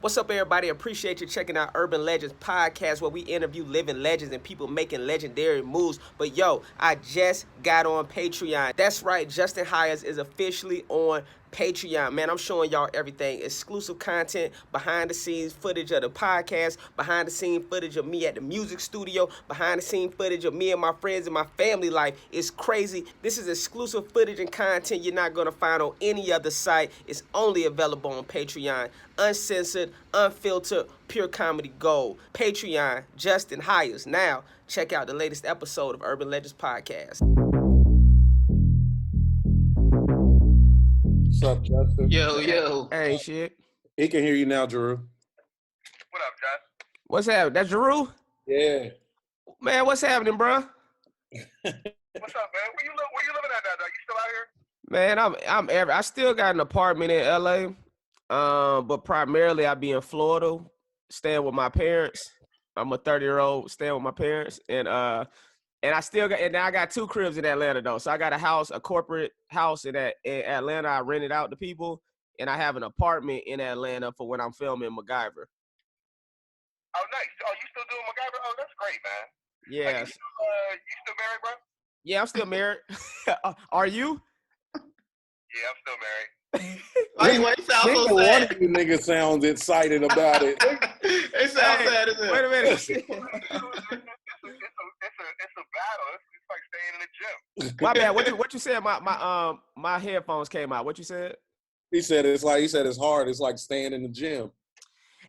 What's up, everybody? Appreciate you checking out Urban Legendz podcast, where we interview living legends and people making legendary moves. But yo, I just got on Patreon. That's right, Justin Hires is officially on Patreon. Man, I'm showing y'all everything. Exclusive content, behind the scenes footage of the podcast, behind the scene footage of me at the music studio, behind the scene footage of me and my friends and my family life. It's crazy. This is exclusive footage and content you're not gonna find on any other site. It's only available on Patreon. Uncensored, unfiltered, pure comedy gold. Patreon, Justin Hires. Now, check out the latest episode of Urban Legendz podcast. What's up, Justin? Yo. Hey, shit. He can hear you now, Drew. What up, Josh? What's happening? That's Jerrod? Yeah. Man, what's happening, bro? What's up, man? Where you living at now? You still out here? Man, I still got an apartment in LA. But primarily I be in Florida, staying with my parents. I'm a 30-year-old staying with my parents, and I got two cribs in Atlanta though. So I got a corporate house in Atlanta. I rent it out to people, and I have an apartment in Atlanta for when I'm filming MacGyver. Oh, nice. Oh, you still doing MacGyver? Oh, that's great, man. Yeah. You still married, bro? Yeah, I'm still married. Are you? Yeah, I'm still married. Why you sound so sad? One of you niggas sounds excited about it. It sounds sad, isn't it? Wait a minute. It's a battle. It's like staying in the gym. My bad. What you said? My headphones came out. What you said? He said it's hard. It's like staying in the gym.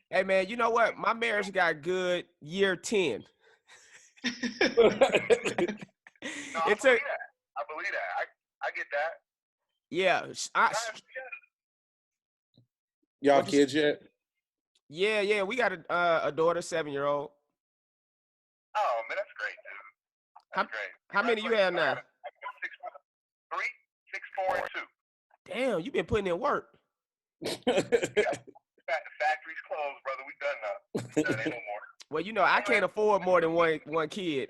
Hey man, you know what? My marriage got good year 10. No, I believe that. I get that. Yeah. Y'all kids yet? Yeah. We got a daughter, 7-year-old. Oh man, that's great, dude. That's great. How many you have now? 3, 6, 4, and 2. Damn, you been putting in work. Factory's closed, brother. We done now. Done, ain't no more. Well, you know, I can't afford more than one kid.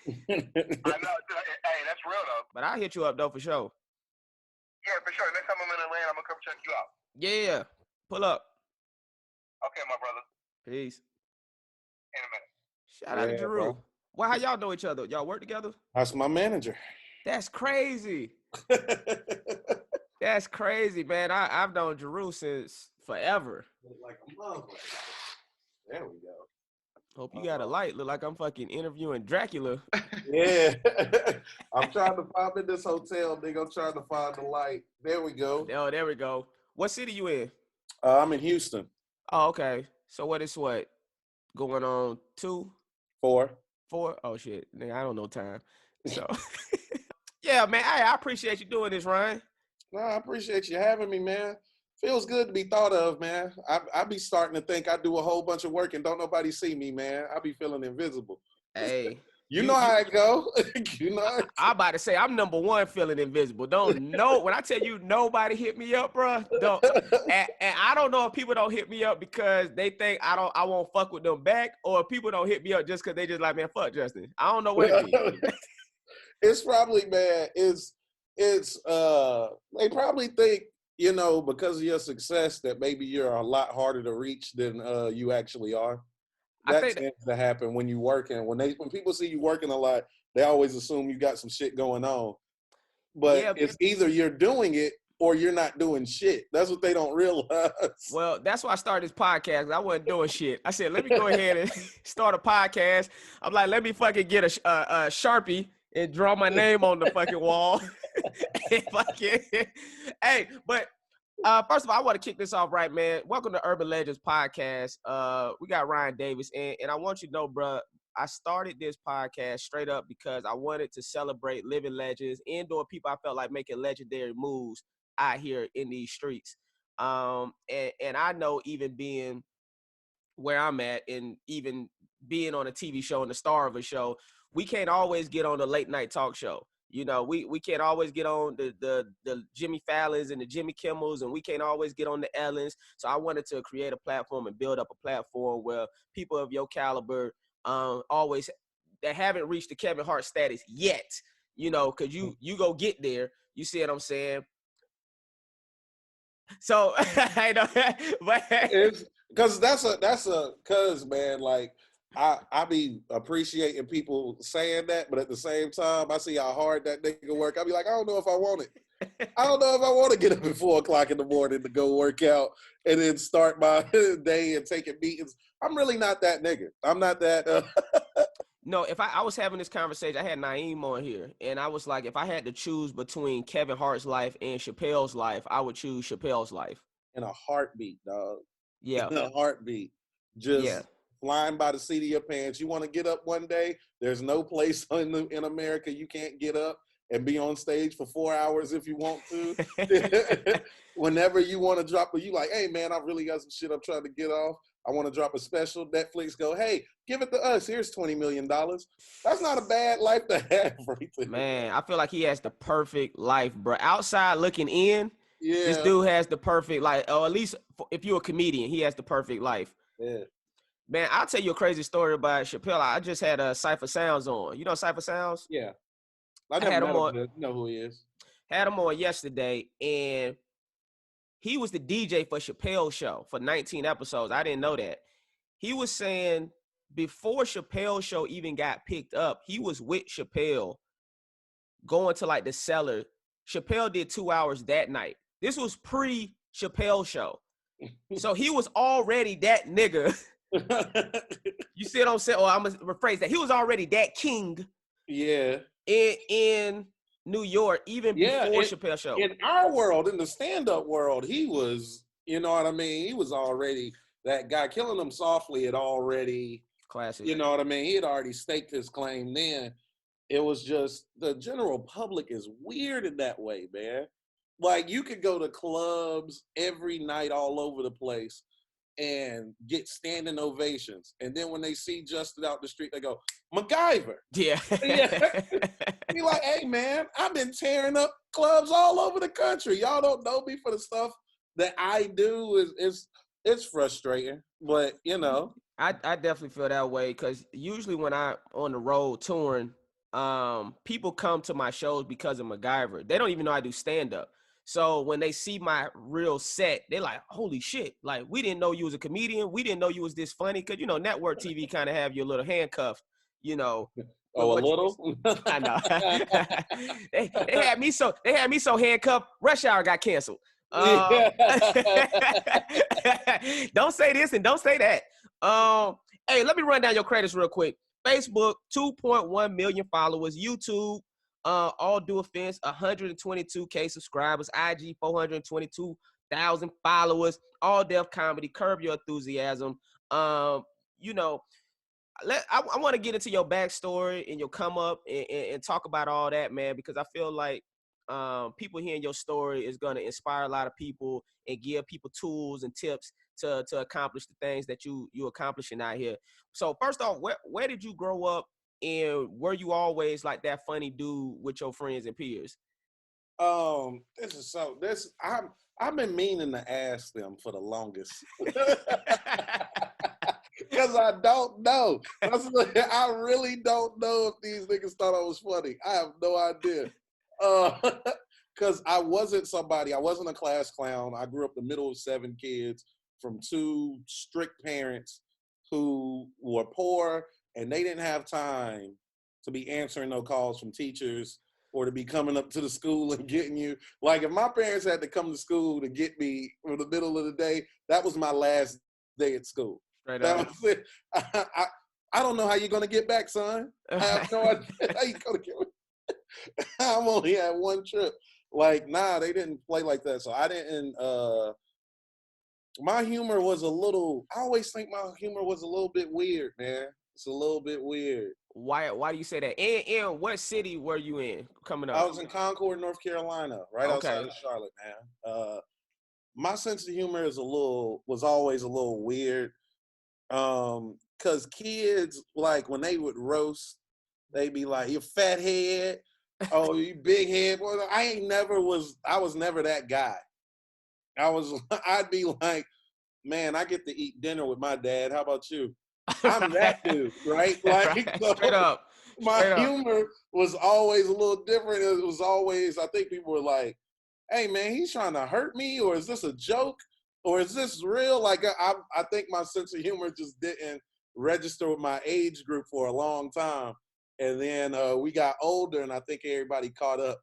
I know. Hey, that's real though. But I'll hit you up though for sure. Yeah, for sure. Next time I'm in Atlanta, I'm gonna come check you out. Yeah. Pull up. Okay, my brother. Peace. In a minute. Shout out to Jerrod. Well, how y'all know each other? Y'all work together? That's my manager. That's crazy. That's crazy, man. I've known Jerrod since forever. Like a mother. There we go. Hope you got a light. Look like I'm fucking interviewing Dracula. Yeah. I'm trying to pop in this hotel, nigga. I'm trying to find the light. There we go. Oh, there we go. What city you in? I'm in Houston. Oh, okay. So what going on 2? 4? 4? Oh shit. Nigga, I don't know time. So yeah, man. I appreciate you doing this, Ryan. No, I appreciate you having me, man. Feels good to be thought of, man. I be starting to think I do a whole bunch of work and don't nobody see me, man. I be feeling invisible. Hey. You know how it go. You know. I'm about to say I'm number 1 feeling invisible. Don't know when I tell you nobody hit me up, bro. Don't. And I don't know if people don't hit me up because they think I won't fuck with them back, or if people don't hit me up just because they just like, man, fuck Justin. I don't know what it is. It's probably, man. It's they probably think, you know, because of your success that maybe you're a lot harder to reach than you actually are. That tends to happen when you working. When people see you working a lot, they always assume you got some shit going on. But it's either you're doing it or you're not doing shit. That's what they don't realize. Well, that's why I started this podcast. I wasn't doing shit. I said, let me go ahead and start a podcast. I'm like, let me fucking get a Sharpie and draw my name on the fucking wall. Hey, but first of all, I want to kick this off right, man. Welcome to Urban Legendz podcast. We got Ryan Davis, and I want you to know, bro, I started this podcast straight up because I wanted to celebrate living legends, indoor people I felt like making legendary moves out here in these streets. And I know even being where I'm at and even being on a TV show and the star of a show, we can't always get on the late night talk show. You know, we can't always get on the Jimmy Fallons and the Jimmy Kimmels, and we can't always get on the Ellens. So I wanted to create a platform and build up a platform where people of your caliber always that haven't reached the Kevin Hart status yet, you know, because you go get there. You see what I'm saying? So I know, but Cause cause man, like I be appreciating people saying that, but at the same time, I see how hard that nigga work. I be like, I don't know if I want it. I don't know if I want to get up at 4 o'clock in the morning to go work out and then start my day and taking meetings. I'm really not that nigga. I'm not that. No, if I was having this conversation, I had Naeem on here, and I was like, if I had to choose between Kevin Hart's life and Chappelle's life, I would choose Chappelle's life. In a heartbeat, dog. Yeah. In a heartbeat. Just flying by the seat of your pants. You want to get up one day, there's no place in America you can't get up and be on stage for 4 hours if you want to. Whenever you want to drop, you like, hey man, I really got some shit I'm trying to get off. I want to drop a special. Netflix go, hey, give it to us. Here's $20 million. That's not a bad life to have, right there. Man, I feel like he has the perfect life, bro. Outside looking in, this Yeah. dude has the perfect life. Or at least if you're a comedian, he has the perfect life. Yeah. Man, I'll tell you a crazy story about Chappelle. I just had a Cypher Sounds on. You know Cypher Sounds? Yeah. I never had him met on. him, know who he is. Had him on yesterday, and he was the DJ for Chappelle's show for 19 episodes. I didn't know that. He was saying before Chappelle's show even got picked up, he was with Chappelle going to like the cellar. Chappelle did 2 hours that night. This was pre-Chappelle show. So he was already that nigga. You see what I'm saying? Or I'm going to rephrase that. He was already that king. Yeah. In New York, even before Chappelle's show. In our world, in the stand-up world, he was, you know what I mean? He was already that guy. Killing Them Softly had already, classic. You know what I mean? He had already staked his claim then. It was just, the general public is weird in that way, man. Like, you could go to clubs every night all over the place and get standing ovations. And then when they see Justin out the street, they go, MacGyver. Yeah. Be like, hey, man, I've been tearing up clubs all over the country. Y'all don't know me for the stuff that I do. It's frustrating, but, you know. I definitely feel that way because usually when I'm on the road touring, people come to my shows because of MacGyver. They don't even know I do stand-up. So when they see my real set, they're like, holy shit. Like, we didn't know you was a comedian. We didn't know you was this funny. Because, you know, network TV kind of have you a little handcuffed, you know. Oh, a little? I know. they had me so handcuffed, Rush Hour got canceled. Don't say this and don't say that. Hey, let me run down your credits real quick. Facebook, 2.1 million followers. YouTube, all due offense, 122K subscribers. IG, 422,000 followers. All Deaf Comedy, Curb Your Enthusiasm. You know, I want to get into your backstory and your come up and talk about all that, man, because I feel like people hearing your story is going to inspire a lot of people and give people tools and tips to accomplish the things that you accomplishing out here. So first off, where did you grow up, and were you always like that funny dude with your friends and peers? I've been meaning to ask them for the longest. Because I don't know. I really don't know if these niggas thought I was funny. I have no idea. Because I wasn't a class clown. I grew up the middle of 7 kids from 2 strict parents who were poor, and they didn't have time to be answering no calls from teachers or to be coming up to the school and getting you. Like, if my parents had to come to school to get me in the middle of the day, that was my last day at school. That was it. I don't know how you're going to get back, son. I have no idea how you're going to get back. I'm only had 1 trip. Like, nah, they didn't play like that. So I didn't, my humor was I always think my humor was a little bit weird, man. It's a little bit weird. Why do you say that? And what city were you in coming up? I was in Concord, North Carolina, right outside of Charlotte, man. My sense of humor was always a little weird. Cause kids, like, when they would roast, they'd be like, you fat head, oh, you big head. Well, I was never that guy. I'd be like, man, I get to eat dinner with my dad. How about you? I'm that dude, right? Like, so straight up. My humor was always a little different. It was always, I think people were like, hey man, he's trying to hurt me, or is this a joke? or is this real? Like I think my sense of humor just didn't register with my age group for a long time, and then we got older, and I think everybody caught up.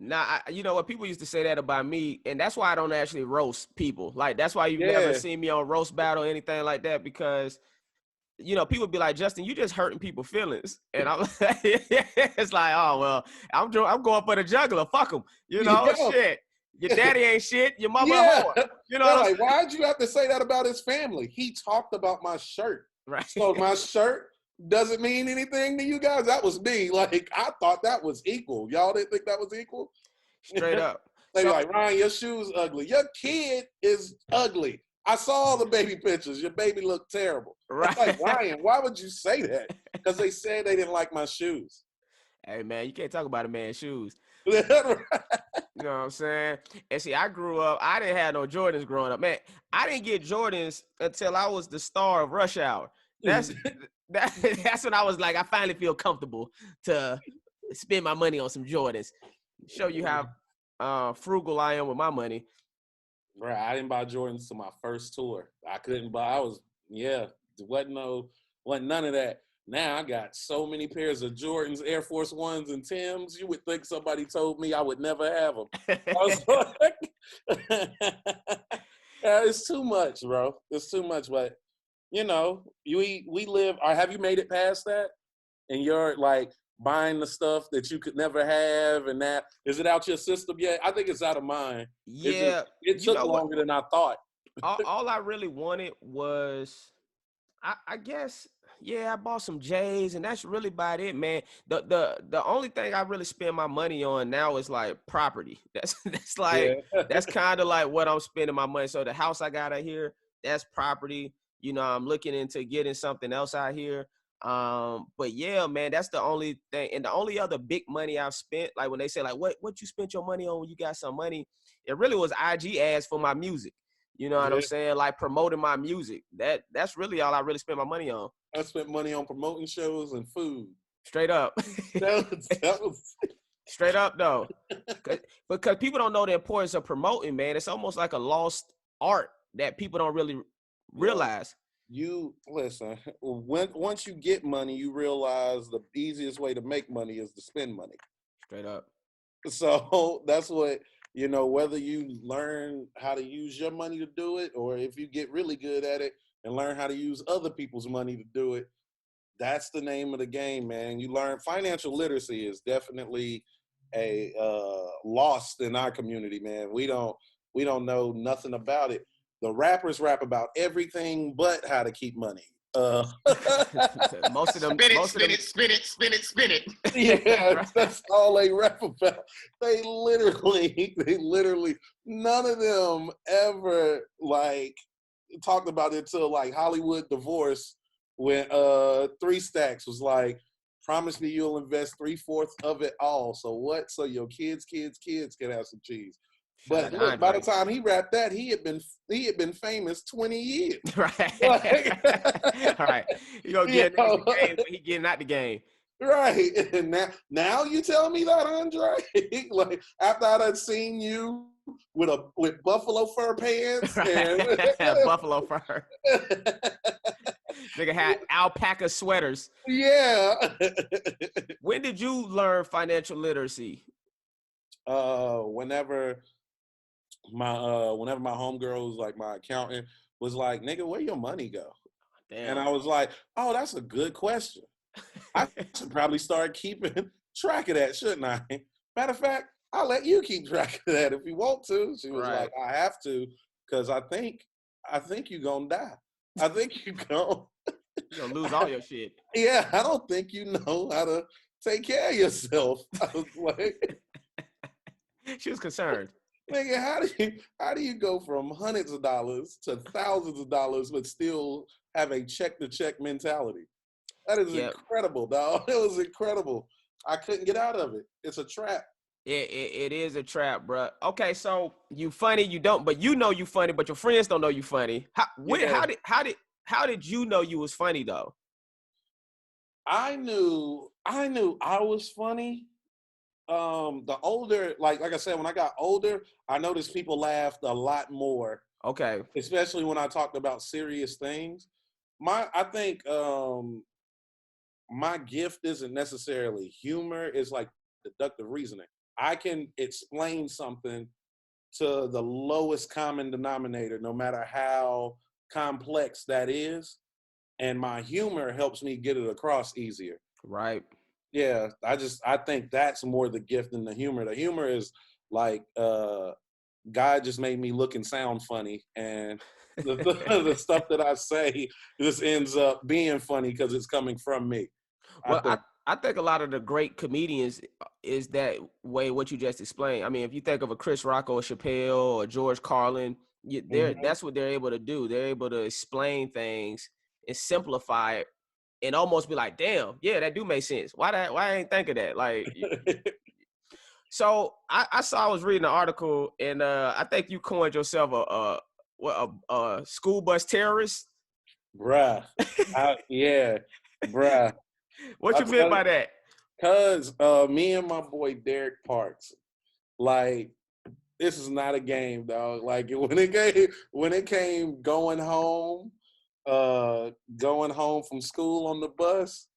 Nah, you know what? People used to say that about me, and that's why I don't actually roast people. Like, that's why you've never seen me on roast battle or anything like that, because, you know, people be like, Justin, you just hurting people's feelings. And I'm like, it's like, oh, well, I'm going for the juggler. Fuck them. You know, shit. Your daddy ain't shit. Your mama a whore. You know what I'm like, why'd you have to say that about his family? He talked about my shirt. Right. So my shirt doesn't mean anything to you guys. That was me. Like, I thought that was equal. Y'all didn't think that was equal? Straight up. They be like, Ryan, your shoe's ugly. Your kid is ugly. I saw the baby pictures. Your baby looked terrible. Right. Like, Ryan, why would you say that? Because they said they didn't like my shoes. Hey, man, you can't talk about a man's shoes. Right. You know what I'm saying? And see, I grew up, I didn't have no Jordans growing up. Man, I didn't get Jordans until I was the star of Rush Hour. That's when I was like, I finally feel comfortable to spend my money on some Jordans. Show you how frugal I am with my money. Right, I didn't buy Jordans to my first tour. I couldn't buy. Wasn't none of that. Now I got so many pairs of Jordans, Air Force Ones, and Tims. You would think somebody told me I would never have them. I was like, yeah, it's too much, bro. It's too much. But you know, we live. Or have you made it past that? And you're like buying the stuff that you could never have, and that is it out your system yet? I think it's out of mine. Yeah, it took longer than I thought. all I really wanted was, I guess, yeah, I bought some J's, and that's really about it, man. The only thing I really spend my money on now is like property. That's like that's kind of like what I'm spending my money. So the house I got out here, that's property. You know, I'm looking into getting something else out here. But yeah, man, that's the only thing. And the only other big money I've spent, like when they say like, what you spent your money on when you got some money, it really was IG ads for my music. You know what I'm saying? Like promoting my music. That's really all I really spent my money on. I spent money on promoting shows and food. Straight up. that was straight up though. Because people don't know the importance of promoting, man. It's almost like a lost art that people don't really realize. You listen, once you get money, you realize the easiest way to make money is to spend money. Straight up. So that's what, you know, whether you learn how to use your money to do it, or if you get really good at it and learn how to use other people's money to do it, that's the name of the game, man. You learn financial literacy is definitely a lost in our community, man. We don't know nothing about it. The rappers rap about everything but how to keep money. Most of them spin it. Yeah, that's all they rap about. They literally, none of them ever like talked about it till like Hollywood Divorce, when 3 Stacks was like, promise me you'll invest 3/4 of it all. So what? So your kids can have some cheese. But look, by the time he rapped that, he had been famous 20 years. Right. Right. He gonna get in the game, but he getting out the game. Right. And now you tell me that, Andre? Like after I done seen you with buffalo fur pants and buffalo fur. Nigga had alpaca sweaters. Yeah. When did you learn financial literacy? Whenever my homegirl was like, my accountant was like, nigga, where your money go? Damn. And I was like, oh, that's a good question. I should probably start keeping track of that, shouldn't I? Matter of fact, I'll let you keep track of that if you want to. She was like, I have to, because I think you're gonna die. I think you're gonna lose all your shit. Yeah, I don't think you know how to take care of yourself. I was like, she was concerned. Nigga, how do you go from hundreds of dollars to thousands of dollars but still have a check-to-check mentality? That is incredible, dog. It was incredible. I couldn't get out of it. It's a trap. It is a trap, bro. Okay, so you funny, you don't, but you know you funny, but your friends don't know you funny. How did you know you was funny though? I knew I was funny the older, like I said, when I got older, I noticed people laughed a lot more. Okay. Especially when I talked about serious things. I think my gift isn't necessarily humor, it's like deductive reasoning. I can explain something to the lowest common denominator, no matter how complex that is. And my humor helps me get it across easier. Right. Yeah, I think that's more the gift than the humor. The humor is like God just made me look and sound funny, and the stuff that I say just ends up being funny because it's coming from me. Well, I think a lot of the great comedians is that way, what you just explained. I mean, if you think of a Chris Rock or a Chappelle or George Carlin, that's what they're able to do. They're able to explain things and simplify it and almost be like, damn, yeah, that do make sense. Why I ain't think of that? Like, so I was reading an article, and I think you coined yourself a school bus terrorist. Bruh. Bruh. What you meant by that? Cause me and my boy Derek Parks, like, this is not a game, dog. Like when it came going home from school on the bus,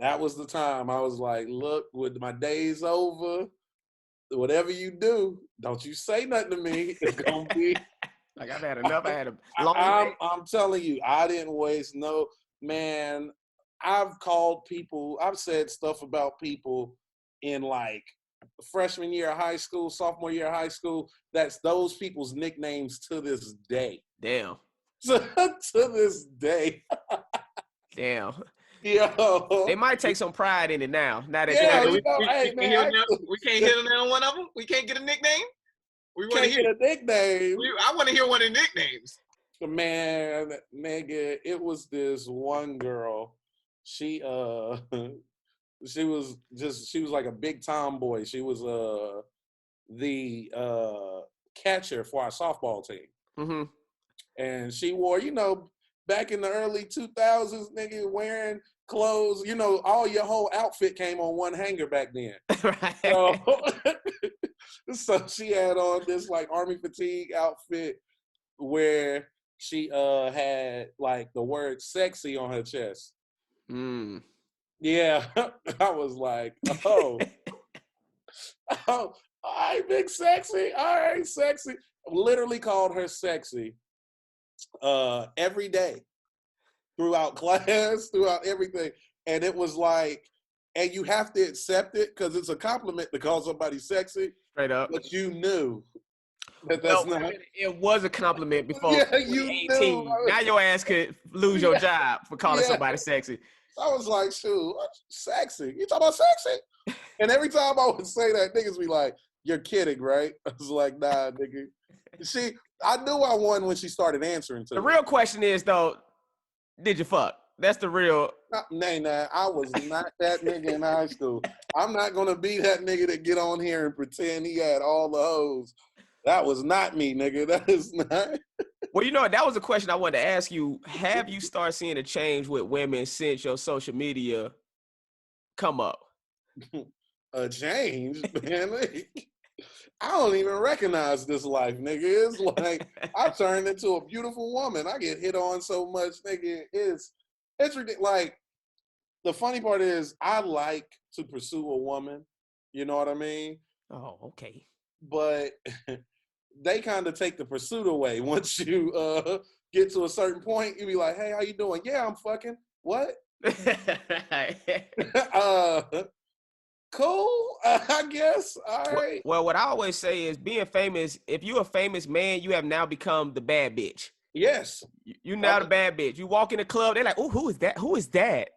that was the time I was like, look, with my days over, whatever you do, don't you say nothing to me. It's gonna be like I've had enough. I had a long I'm telling you, I didn't waste no, man. I've called people, I've said stuff about people in like freshman year of high school, sophomore year of high school. That's those people's nicknames to this day. Damn. To this day. Damn. Yo. They might take some pride in it now. Now that we can't hit on one of them. We can't get a nickname. We want to hear a nickname. I want to hear one of the nicknames. Man, nigga, it was this one girl. She was like a big tomboy. She was the catcher for our softball team. Mm-hmm. And she wore, back in the early 2000s, nigga, wearing clothes, all your whole outfit came on one hanger back then. Right. So she had on this like army fatigue outfit where she had like the word sexy on her chest. Mm. Yeah. I was like, oh, all right, big sexy. All right, sexy. Literally called her sexy every day throughout class, throughout everything. And it was like, and you have to accept it because it's a compliment to call somebody sexy. Straight up. But you knew that's not. It was a compliment before. Yeah, you 18. Knew. Now your ass could lose your job for calling somebody sexy. I was like, shoot, sexy. You talking about sexy? And every time I would say that, niggas be like, you're kidding, right? I was like, nah, nigga. I knew I won when she started answering to The me. real question is, though, did you fuck? That's the real. Nah, I was not that nigga in high school. I'm not going to be that nigga that get on here and pretend he had all the hoes. That was not me, nigga. That is not. Well, that was a question I wanted to ask you. Have you started seeing a change with women since your social media come up? A change? Man, I don't even recognize this life, nigga. It's like I turned into a beautiful woman. I get hit on so much, nigga. It's ridiculous. Like, the funny part is I like to pursue a woman. You know what I mean? Oh, okay. But they kind of take the pursuit away. Once you get to a certain point, you be like, hey, how you doing? Yeah, I'm fucking. What? Cool, I guess. All right. Well, what I always say is being famous, if you're a famous man, you have now become the bad bitch. Yes. You're now the bad bitch. You walk in the club, they're like, oh, who is that? Who is that?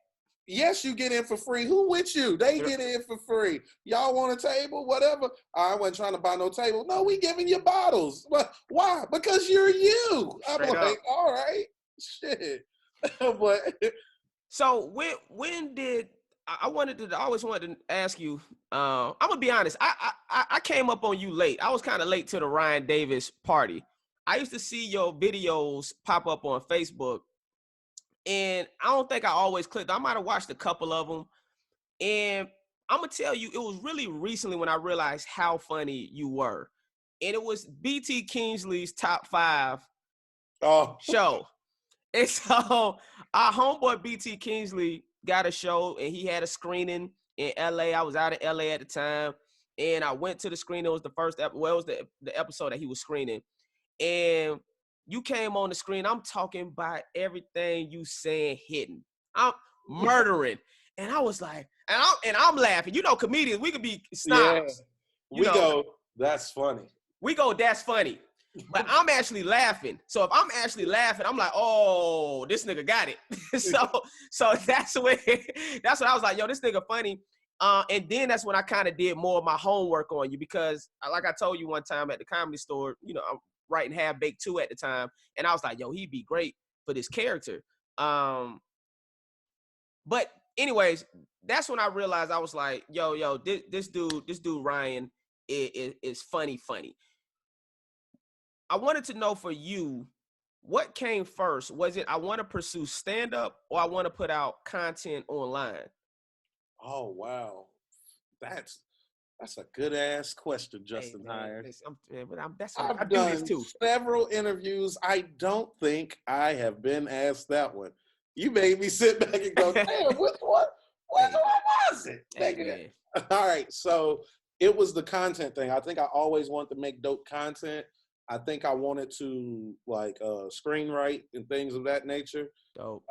Yes, you get in for free. Who with you? They get in for free. Y'all want a table? Whatever. I wasn't trying to buy no table. No, we giving you bottles. But why? Because you're you. I'm like, all right, shit. But so when did I always wanted to ask you? I'm gonna be honest. I came up on you late. I was kind of late to the Ryan Davis party. I used to see your videos pop up on Facebook. And I don't think I always clicked. I might have watched a couple of them. And I'm gonna tell you, it was really recently when I realized how funny you were, and it was BT Kingsley's Top 5 show. And so our homeboy BT Kingsley got a show, and he had a screening in LA. I was out in LA at the time, and I went to the screening. It was the first it was the episode that he was screening, and you came on the screen. I'm talking about everything you saying hitting. I'm murdering. And I was like, and I'm laughing. You know, comedians, we could be snobs. Yeah. That's funny. We go, that's funny. But I'm actually laughing. So if I'm actually laughing, I'm like, oh, this nigga got it. so that's what I was like, yo, this nigga funny. And then that's when I kind of did more of my homework on you, because like I told you one time at the Comedy Store, you know, I'm writing Half Baked 2 at the time. And I was like, yo, he'd be great for this character. But anyways, that's when I realized, I was like, yo, this dude Ryan is funny. I wanted to know for you, what came first? Was it I want to pursue stand-up, or I want to put out content online? Oh, wow. That's a good ass question, Justin Hyatt. I've done several interviews. I don't think I have been asked that one. You made me sit back and go, damn, what was it? Hey, all right, so it was the content thing. I think I always wanted to make dope content. I think I wanted to like screenwrite and things of that nature. Dope.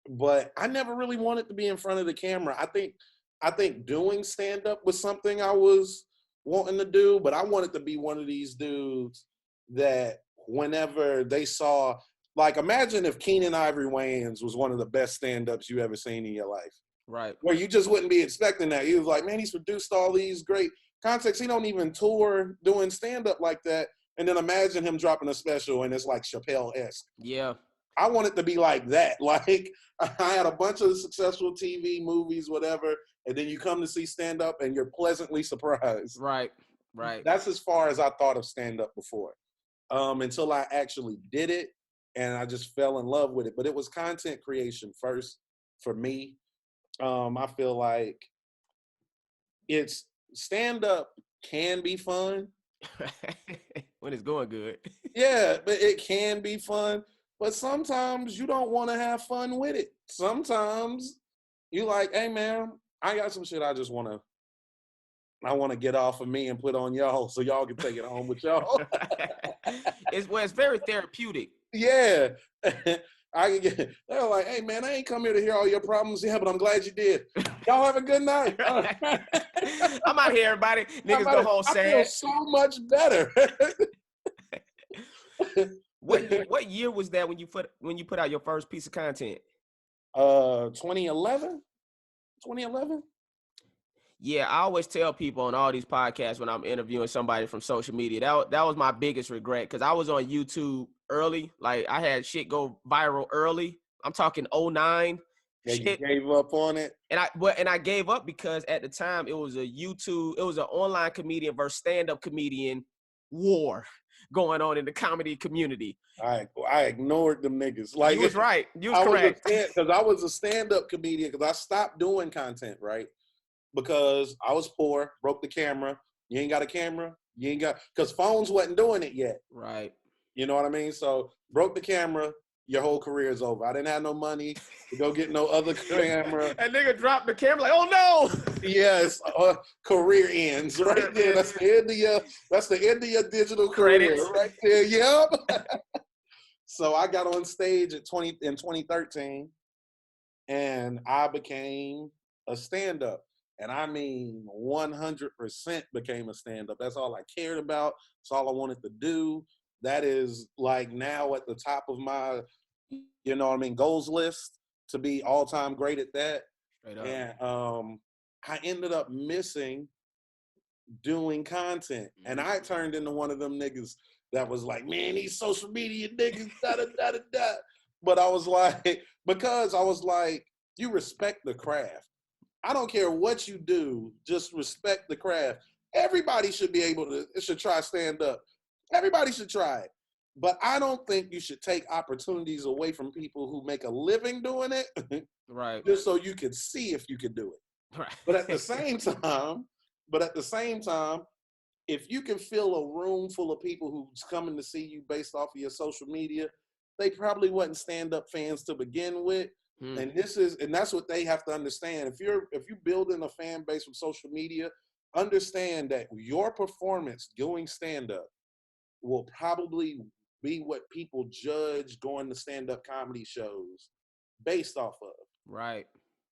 But I never really wanted to be in front of the camera. I think doing stand-up was something I was wanting to do, but I wanted to be one of these dudes that whenever they saw, like, imagine if Keenan Ivory Wayans was one of the best stand-ups you ever seen in your life. Right. Where you just wouldn't be expecting that. He was like, man, he's produced all these great context. He don't even tour doing stand-up like that. And then imagine him dropping a special and it's like Chappelle-esque. Yeah. I want it to be like that. Like, I had a bunch of successful TV, movies, whatever, and then you come to see stand-up and you're pleasantly surprised. Right. That's as far as I thought of stand-up before, until I actually did it, and I just fell in love with it. But it was content creation first for me. I feel like it's stand-up can be fun. When it's going good. Yeah, but it can be fun. But sometimes you don't want to have fun with it. Sometimes you like, hey man, I got some shit I want to get off of me and put on y'all so y'all can take it home with y'all. It's very therapeutic. Yeah. They're like, hey man, I ain't come here to hear all your problems. Yeah, but I'm glad you did. Y'all have a good night. I'm out here, everybody. Niggas go home sad. I feel so much better. What year was that when you put out your first piece of content? 2011. Yeah, I always tell people on all these podcasts when I'm interviewing somebody from social media, that was my biggest regret, because I was on YouTube early. Like, I had shit go viral early. I'm talking 2009. Yeah, you gave up on it. And I gave up because at the time it was an online comedian versus stand-up comedian war going on in the comedy community. I ignored them niggas. Like, you was right. You was correct. Because I was a stand-up comedian, because I stopped doing content, right? Because I was poor, broke the camera. You ain't got a camera. Because phones wasn't doing it yet. Right. You know what I mean? So broke the camera, your whole career is over. I didn't have no money to go get no other camera. And nigga dropped the camera like, oh no. Yes, career ends right there. That's the end of your digital career right there. Yep. So I got on stage in 2013, and I became a stand-up. And I mean 100% became a stand-up. That's all I cared about. That's all I wanted to do. That is like now at the top of my, you know what I mean, goals list, to be all-time great at that. And I ended up missing doing content. And I turned into one of them niggas that was like, man, these social media niggas, da-da-da-da-da. But I was like, because I was like, you respect the craft. I don't care what you do, just respect the craft. Everybody should try stand-up. Everybody should try it. But I don't think you should take opportunities away from people who make a living doing it. Right. Just so you can see if you can do it. Right. But at the same time, if you can fill a room full of people who's coming to see you based off of your social media, they probably wasn't stand-up fans to begin with. And that's what they have to understand. If you're building a fan base from social media, understand that your performance doing stand-up will probably be what people judge going to stand-up comedy shows based off of. Right.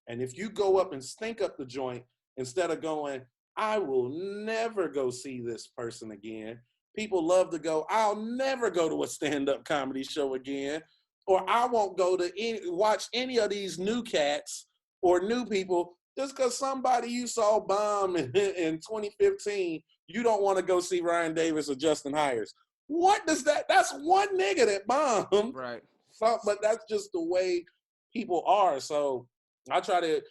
And if you go up and stink up the joint instead of going, I will never go see this person again. People love to go, I'll never go to a stand-up comedy show again. Or I won't go to watch any of these new cats or new people just because somebody you saw bomb in 2015, you don't want to go see Ryan Davis or Justin Hires. What does that? That's one nigga that bombed. Right. So, but that's just the way people are. So I try to,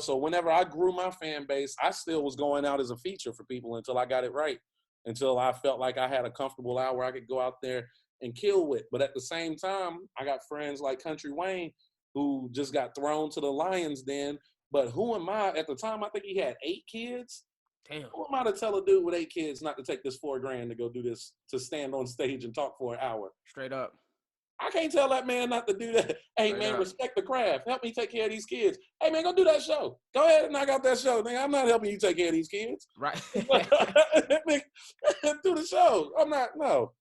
so whenever I grew my fan base, I still was going out as a feature for people until I got it right, until I felt like I had a comfortable hour I could go out there and kill with. But at the same time, I got friends like Country Wayne who just got thrown to the lion's den. But who am I? At the time, I think he had 8 kids. Damn. Who am I to tell a dude with 8 kids not to take this $4,000 to go do this, to stand on stage and talk for an hour? Straight up. I can't tell that man not to do that. Hey, Straight man, up. respect the craft. Help me take care of these kids. Hey, man, go do that show. Go ahead and knock out that show. Nigga, I'm not helping you take care of these kids. Right. Do the show. I'm not, no.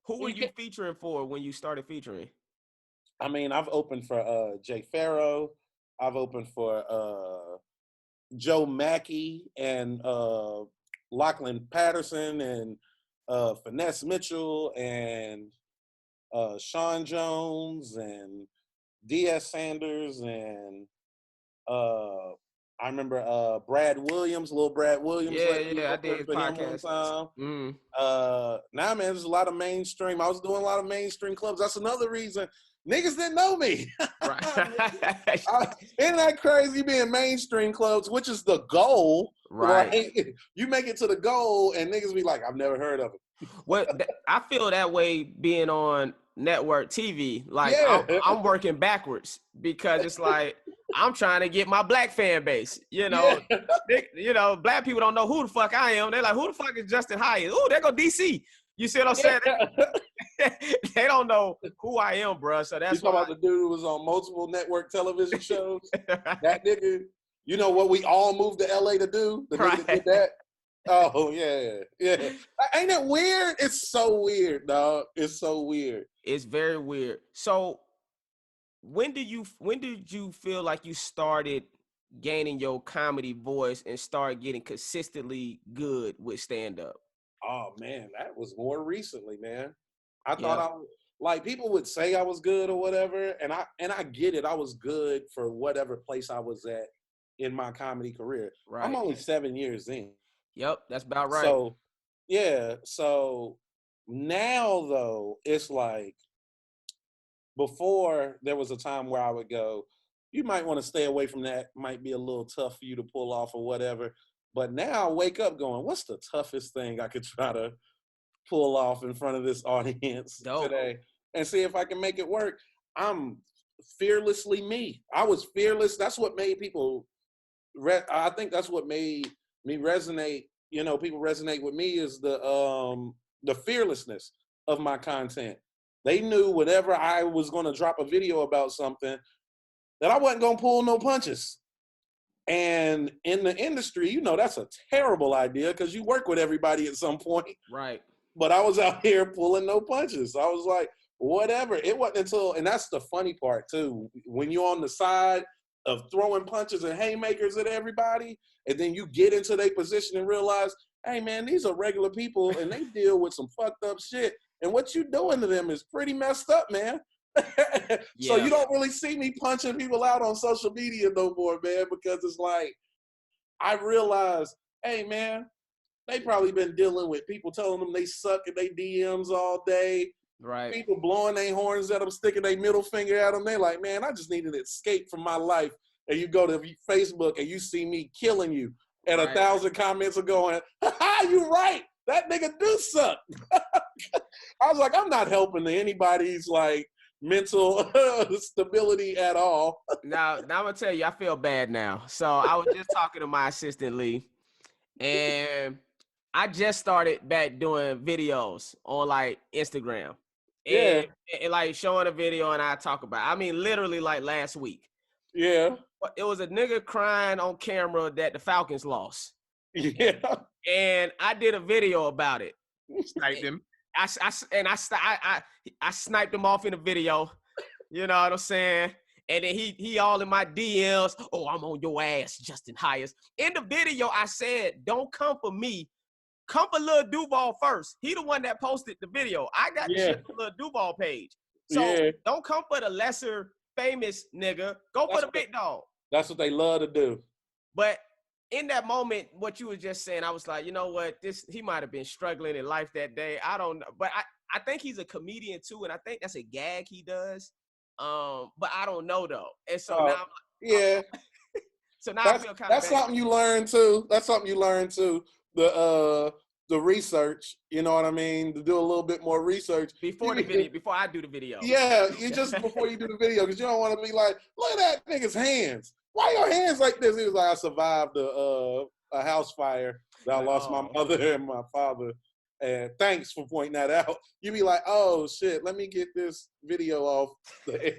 Who were you featuring for when you started featuring? I mean, I've opened for Jay Farrow. I've opened for Joe Mackey and Lachlan Patterson and Finesse Mitchell and Sean Jones and D.S. Sanders and I remember Brad Williams, little Brad Williams. Yeah, I did his for him podcast. one time. Now, man, there's a lot of mainstream. I was doing a lot of mainstream clubs. That's another reason niggas didn't know me. Right. Isn't that crazy being mainstream clubs, which is the goal? Right. You make it to the goal and niggas be like, I've never heard of it. Well, I feel that way being on network TV. Like, I'm working backwards because it's like I'm trying to get my black fan base. Black people don't know who the fuck I am. They're like, who the fuck is Justin Hyatt? Ooh, there go DC. You see what I'm saying? They don't know who I am, bro. So that's why. You talking about the dude who was on multiple network television shows? That nigga. You know what we all moved to LA to do? The nigga that did that? Oh, yeah. Ain't it weird? It's so weird, dog. It's so weird. It's very weird. So when did you feel like you started gaining your comedy voice and start getting consistently good with stand-up? Oh, man, that was more recently, man. I thought I was, like, people would say I was good or whatever, and I get it. I was good for whatever place I was at in my comedy career. Right. I'm only 7 years in. Yep, that's about right. So, yeah. So now, though, it's like before there was a time where I would go, you might want to stay away from that. Might be a little tough for you to pull off or whatever. But now I wake up going, what's the toughest thing I could try to pull off in front of this audience today and see if I can make it work? I'm fearlessly me. I was fearless. That's what made people I think that's what made me resonate. People resonate with me is the fearlessness of my content. They knew whenever I was going to drop a video about something that I wasn't going to pull no punches. And in the industry, that's a terrible idea because you work with everybody at some point. Right. But I was out here pulling no punches. I was like, whatever. It wasn't until, and that's the funny part too, when you're on the side of throwing punches and haymakers at everybody, and then you get into their position and realize, hey man, these are regular people and they deal with some fucked up shit. And what you doing to them is pretty messed up, man. So you don't really see me punching people out on social media no more, man, because it's like, I realize, hey man, they probably been dealing with people telling them they suck in their DMs all day. Right. People blowing their horns at them, sticking their middle finger at them. They like, man, I just need an escape from my life. And you go to Facebook and you see me killing you. And 1,000 comments are going, ha, you right. That nigga do suck. I was like, I'm not helping anybody's like mental stability at all. Now I'm gonna tell you, I feel bad now. So I was just talking to my assistant Lee, and I just started back doing videos on like Instagram, Yeah. and like showing a video and I talk about it. I mean, literally like last week. Yeah. It was a nigga crying on camera that the Falcons lost. Yeah. And I did a video about it. Sniped him. I sniped him off in a video. You know what I'm saying? And then he all in my DMs. Oh, I'm on your ass, Justin Hyers. In the video, I said, don't come for me. Come for Lil Duval first. He the one that posted the video. I got the shit from Lil Duval page. So don't come for the lesser famous nigga. Go for the big dog. That's what they love to do. But in that moment, what you were just saying, I was like, you know what? He might have been struggling in life that day. I don't know. But I think he's a comedian too, and I think that's a gag he does. But I don't know though. And so now I'm like, so now I feel kind of that's something you learn too. That's something you learn too. The research, you know what I mean? To do a little bit more research. Before the video, before I do the video. Yeah, you just before you do the video, because you don't want to be like, look at that nigga's hands. Why your hands like this? He was like, I survived a house fire. I lost my mother and my father. And thanks for pointing that out. You be like, oh shit, let me get this video off the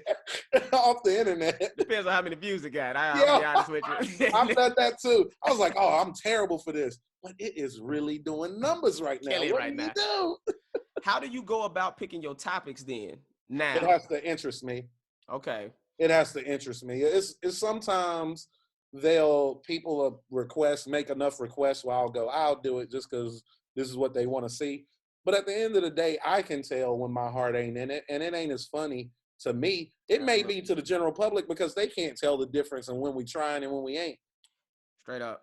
internet. Depends on how many views it got. I'll be honest with you. I've done that too. I was like, oh, I'm terrible for this. But it is really doing numbers right now. What do you do? How do you go about picking your topics then? Now it has to interest me. Okay. It has to interest me. It's sometimes people make enough requests where I'll do it just because this is what they want to see. But at the end of the day, I can tell when my heart ain't in it, and it ain't as funny to me. It may be to the general public because they can't tell the difference in when we trying and when we ain't. Straight up.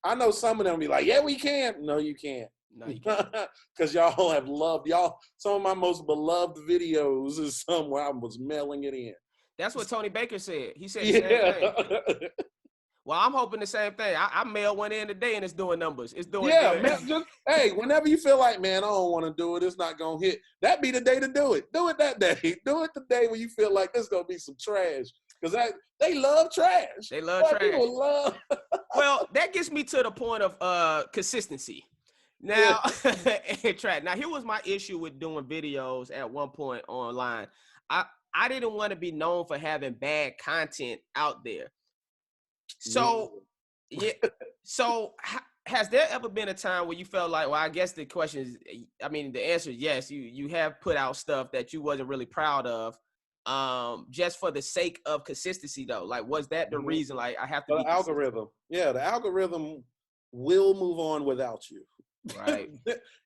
I know some of them be like, yeah, we can. No, you can't. No, you can't. Because y'all have loved some of my most beloved videos is somewhere I was mailing it in. That's what Tony Baker said. He said the same thing. Well, I'm hoping the same thing. I mailed one in today and it's doing numbers. It's doing good. Man, hey, whenever you feel like, man, I don't want to do it, it's not going to hit, that be the day to do it. Do it that day. Do it the day when you feel like there's going to be some trash. Because they love trash. They love trash. People love. Well, that gets me to the point of consistency. Now, now, here was my issue with doing videos at one point online. I didn't want to be known for having bad content out there. So, has there ever been a time where you felt like, well, I guess the question is, the answer is yes, you have put out stuff that you wasn't really proud of, just for the sake of consistency though? Like, was that the reason? Like, I have to be algorithm. Yeah, the algorithm will move on without you. Right.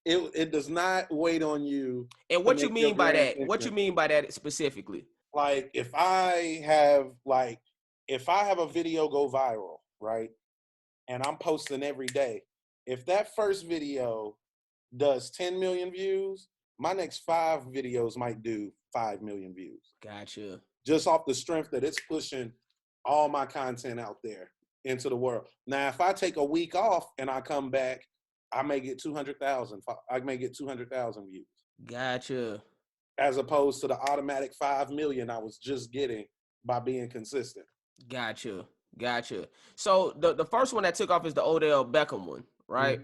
It does not wait on you. And what you mean by that? What you mean by that specifically? Like, if I have a video go viral, right, and I'm posting every day, if that first video does 10 million views, my next 5 videos might do 5 million views. Gotcha. Just off the strength that it's pushing all my content out there into the world. Now, if I take a week off and I come back, I may get 200,000. I may get 200,000 views. Gotcha. As opposed to the automatic 5 million I was just getting by being consistent. Gotcha. So the first one that took off is the Odell Beckham one, right?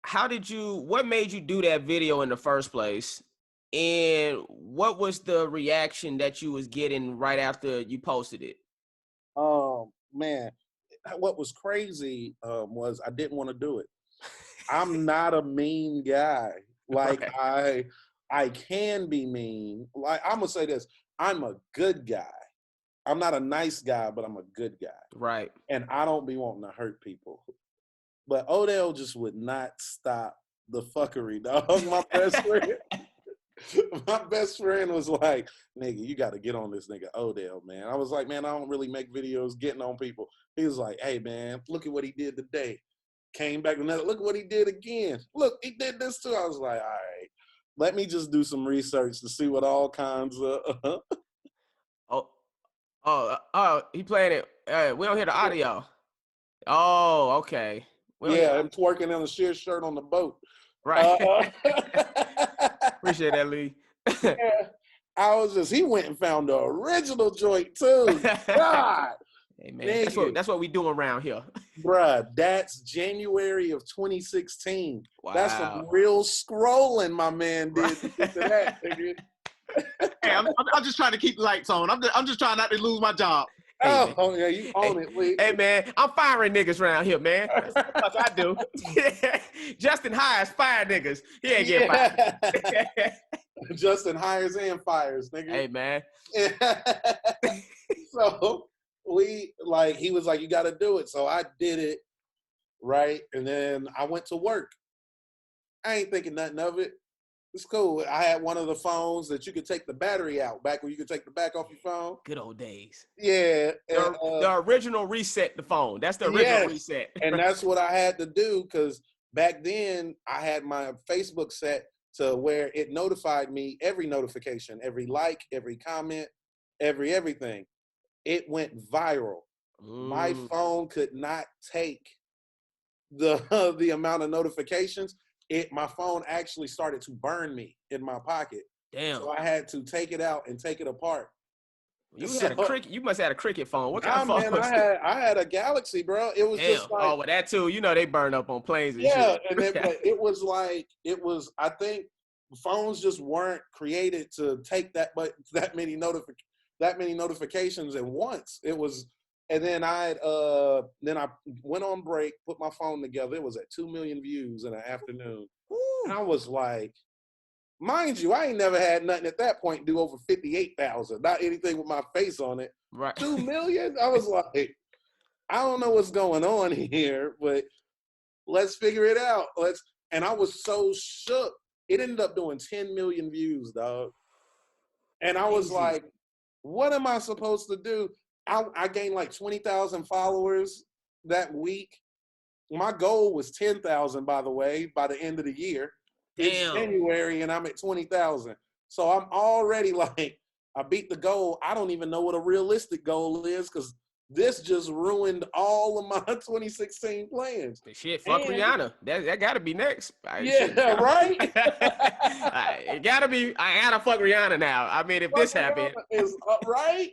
Mm-hmm. What made you do that video in the first place? And what was the reaction that you was getting right after you posted it? Man, what was crazy was I didn't want to do it. I'm not a mean guy. Like, right. I can be mean. Like, I'm gonna say this, I'm a good guy. I'm not a nice guy, but I'm a good guy. Right. And I don't be wanting to hurt people. But Odell just would not stop the fuckery, dog. My best friend was like, nigga, you got to get on this nigga Odell, man. I was like, man, I don't really make videos getting on people. He was like, hey, man, look at what he did today. Came back another, look at what he did again. Look, he did this too. I was like, all right, let me just do some research to see what all kinds of. He playing it. We don't hear the audio. Oh, okay. I'm twerking in a sheer shirt on the boat. Right. Appreciate that, Lee. Yeah. I was just, he went and found the original joint too. God. Hey man, that's what we do around here. Bruh, that's January of 2016. Wow. That's some real scrolling my man did to get to that, nigga. Hey, I'm just trying to keep the lights on. I'm just trying not to lose my job. Hey, oh yeah, you own it, Lee. Hey man, I'm firing niggas around here, man. That's what I do. Justin hires fire niggas. He ain't getting fired. Justin hires and fires, nigga. Hey man. So he was like, you got to do it. So I did it, right? And then I went to work. I ain't thinking nothing of it. It's cool. I had one of the phones that you could take the battery out, back when you could take the back off your phone. Good old days. Yeah. The original reset the phone. That's the original reset. And that's what I had to do, because back then I had my Facebook set to where it notified me every notification, every like, every comment, everything. It went viral. My phone could not take the amount of notifications. My phone actually started to burn me in my pocket. Damn. So I had to take it out and take it apart. You must have had a Cricket phone. What kind of phone was that? I had a Galaxy, bro. It was just like, well, that too. You know, they burn up on planes and shit. Yeah, and then, but it was I think phones just weren't created to take that many notifications at once. It was, and then I went on break, put my phone together. It was at 2 million views in an afternoon. And I was like, mind you, I ain't never had nothing at that point do over 58,000. Not anything with my face on it. Right. 2 million? I was like, I don't know what's going on here, but let's figure it out. And I was so shook. It ended up doing 10 million views, dog. And I was like, what am I supposed to do? I gained like 20,000 followers that week. My goal was 10,000, by the way, by the end of the year. Damn. It's January and I'm at 20,000. So I'm already like, I beat the goal. I don't even know what a realistic goal is, because this just ruined all of my 2016 plans. Shit, fuck Rihanna. That gotta be next. Yeah, right? It gotta be. I gotta fuck Rihanna now. I mean, if this happened. Right?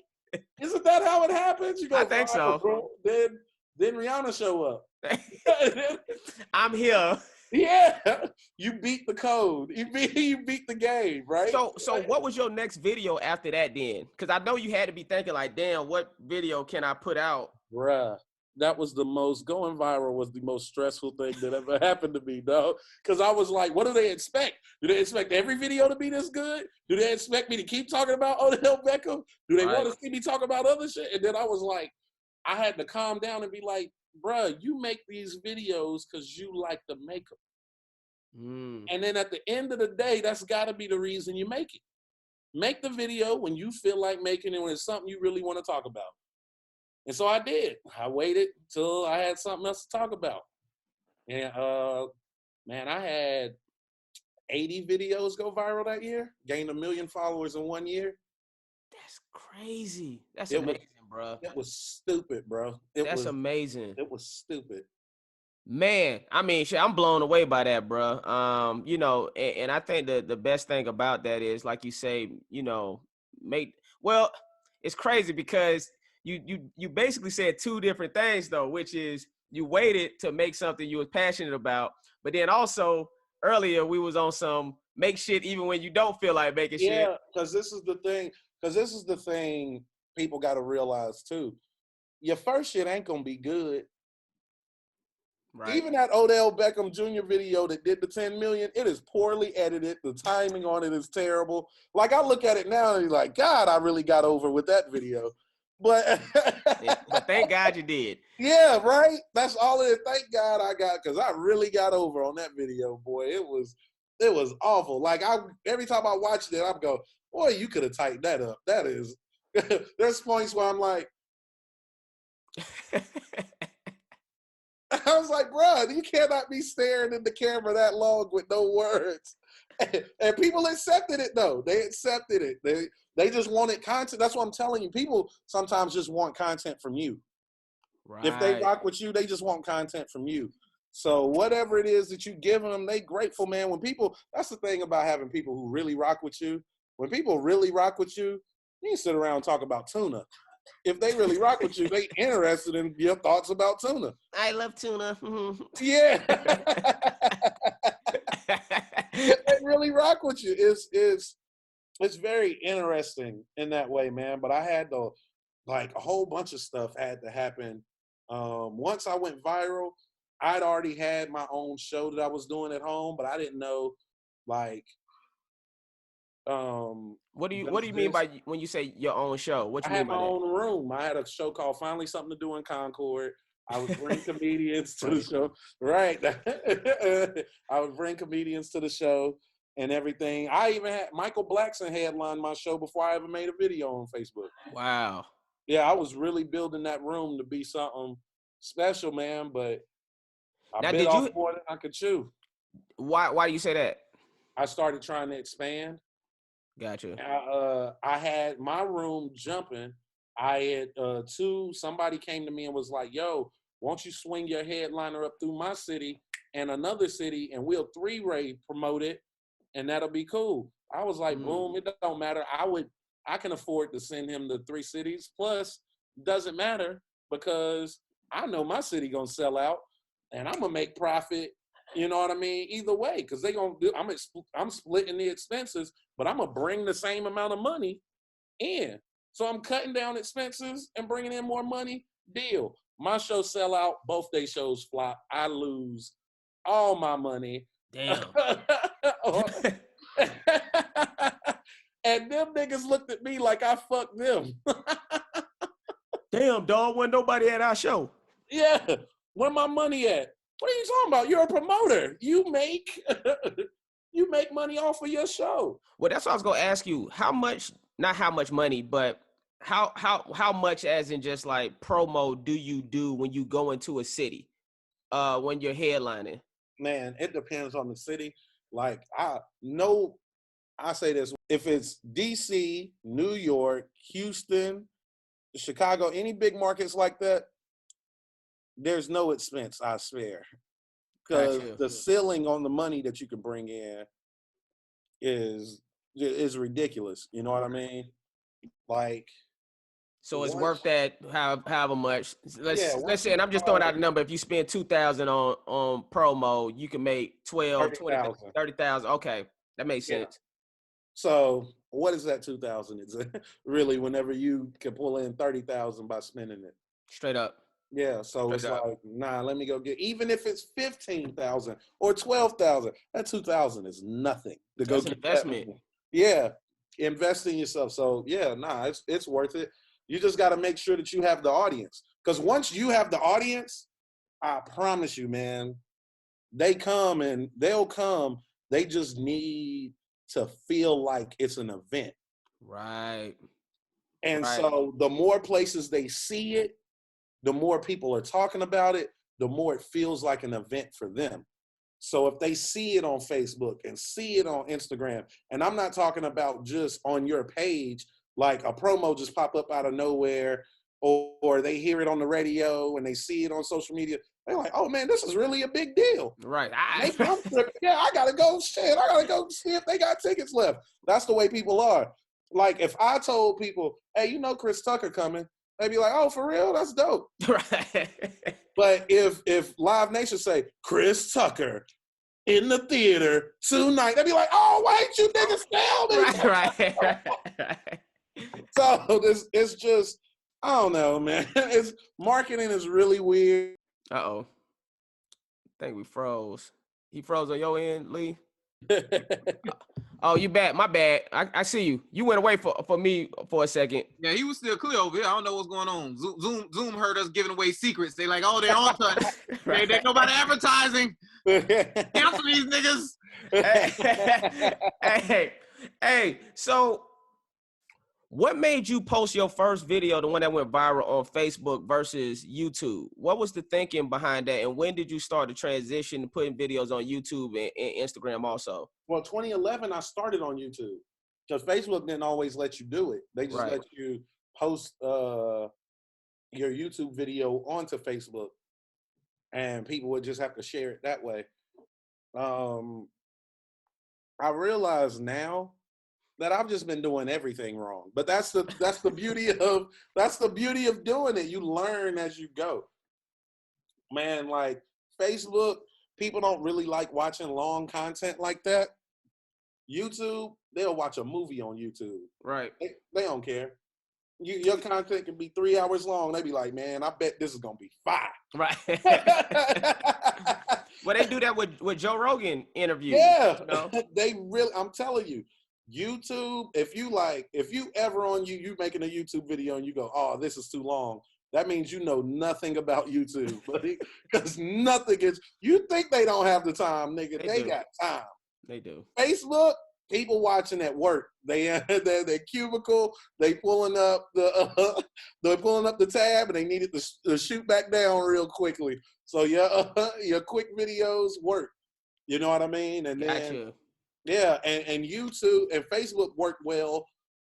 Isn't that how it happens? You go, I think so. Bro. Then Rihanna show up. I'm here. Yeah, you beat the code. You beat the game, right? So what was your next video after that then? Because I know you had to be thinking like, damn, what video can I put out? Bruh, that was going viral was the most stressful thing that ever happened to me, dog. Because I was like, what do they expect? Do they expect every video to be this good? Do they expect me to keep talking about Odell Beckham? Do they want to see me talk about other shit? And then I was like, I had to calm down and be like, bruh, you make these videos because you like to make them. And then at the end of the day, that's got to be the reason you make it. Make the video when you feel like making it, when it's something you really want to talk about. And so I did. I waited till I had something else to talk about. And man, I had 80 videos go viral that year, gained 1 million followers in 1 year. That's crazy. That's amazing, bro. It was stupid, bro. That's amazing. It was stupid. Man, I mean, shit, I'm blown away by that, bro. You know, and I think the best thing about that is, like you say, you know, it's crazy because you basically said two different things though, which is you waited to make something you was passionate about, but then also earlier we was on some make shit even when you don't feel like making shit. Yeah, because this is the thing people got to realize too. Your first shit ain't gonna be good. Right. Even that Odell Beckham Jr. video that did the 10 million, it is poorly edited. The timing on it is terrible. Like, I look at it now and be like, God, I really got over with that video. But but thank God you did. Yeah, right? That's all it is. Thank God I got, because I really got over on that video, boy. It was awful. Like, every time I watched it, I'm go, boy, you could have tightened that up. That is, there's points where I'm like, I was like, bro, you cannot be staring in the camera that long with no words. And people accepted it, though. They accepted it. They just wanted content. That's what I'm telling you. People sometimes just want content from you. Right. If they rock with you, they just want content from you. So whatever it is that you give them, they grateful, man. When people, that's the thing about having people who really rock with you. when people really rock with you, you can sit around and talk about tuna. If they really rock with you, they interested in your thoughts about tuna. I love tuna. Yeah. If they really rock with you, it's very interesting in that way, man. But I had to, like, a whole bunch of stuff had to happen. Once I went viral, I'd already had my own show that I was doing at home, but I didn't know, like, what do you mean by when you say your own show? What you I mean had by my that? own room. I had a show called Finally Something to Do in Concord. I would bring comedians to the show. Right. I would bring comedians to the show and everything. I even had Michael Blackson headline my show before I ever made a video on Facebook. Wow. Yeah, I was really building that room to be something special, man, but I Now, bit off more than I could chew. Why do you say that? I started trying to expand. Gotcha. I had my room jumping. I had somebody came to me and was like, yo, won't you swing your headliner up through my city and another city and we'll three-way promote it and that'll be cool. I was like, boom, it don't matter. I can afford to send him to 3 cities. Plus, doesn't matter because I know my city gonna sell out and I'm gonna make profit. You know what I mean? Either way, because they gonna do. I'm splitting the expenses, but I'm gonna bring the same amount of money in. So I'm cutting down expenses and bringing in more money. Deal. My shows sell out. Both they shows flop. I lose all my money. Damn. And them niggas looked at me like I fucked them. Damn, dog. Wasn't nobody at our show. Yeah. Where my money at? What are you talking about? You're a promoter. You make money off of your show. Well, that's what I was gonna ask you. How much? Not how much money, but how much, as in just like promo, do you do when you go into a city? When you're headlining. Man, it depends on the city. Like I say this: if it's DC, New York, Houston, Chicago, any big markets like that, there's no expense I spare. Because the ceiling on the money that you can bring in is ridiculous. You know what I mean? Like, so it's worth that however much. Let's say, and I'm just throwing out a number. If you spend $2,000 on promo, you can make 12, 20, 30,000. Okay, that makes sense. So what is that 2,000? It's really whenever you can pull in 30,000 by spending it. Straight up. Yeah, so it's like, nah, let me go get, even if it's 15,000 or 12,000, that 2,000 is nothing to go get investment. Yeah, invest in yourself. So yeah, nah, it's worth it. You just got to make sure that you have the audience, because once you have the audience, I promise you, man, they come and they'll come. They just need to feel like it's an event, right? And so the more places they see it, the more people are talking about it, the more it feels like an event for them. So if they see it on Facebook and see it on Instagram, and I'm not talking about just on your page, like a promo just pop up out of nowhere, or they hear it on the radio and they see it on social media, they're like, oh man, this is really a big deal. Right. Yeah, I gotta go, shit, I gotta go see if they got tickets left. That's the way people are. Like if I told people, hey, you know Chris Tucker coming, they'd be like, oh, for real? That's dope. Right. But if Live Nation say, Chris Tucker in the theater tonight, they'd be like, oh, why ain't you niggas tell me? Right. So it's just, I don't know, man. Marketing is really weird. Uh-oh. I think we froze. He froze on your end, Lee? Oh, you back. My bad. I see you. You went away for me for a second. Yeah, he was still clear over here. I don't know what's going on. Zoom heard us giving away secrets. They like, oh, they're on touch. Right. They nobody advertising. Cancel these niggas. Hey, so what made you post your first video, the one that went viral on Facebook versus YouTube? What was the thinking behind that? And when did you start the transition to putting videos on YouTube and Instagram also? Well, 2011, I started on YouTube because Facebook didn't always let you do it. They just let you post your YouTube video onto Facebook and people would just have to share it that way. I realize now that I've just been doing everything wrong. But that's the beauty of doing it. You learn as you go. Man, like Facebook, people don't really like watching long content like that. YouTube, they'll watch a movie on YouTube. Right. They don't care. Your content can be 3 hours long. They be like, man, I bet this is gonna be fire. Right. Well, they do that with Joe Rogan interviews. Yeah, you know? they really. I'm telling you, YouTube. If you ever on you making a YouTube video and you go, oh, this is too long. That means you know nothing about YouTube, because nothing is. You think they don't have the time, nigga? They got time. They do. Facebook, people watching at work. They're cubicle. They pulling up the tab, and they need it to shoot back down real quickly. So your quick videos work. You know what I mean? And then yeah, and YouTube and Facebook work well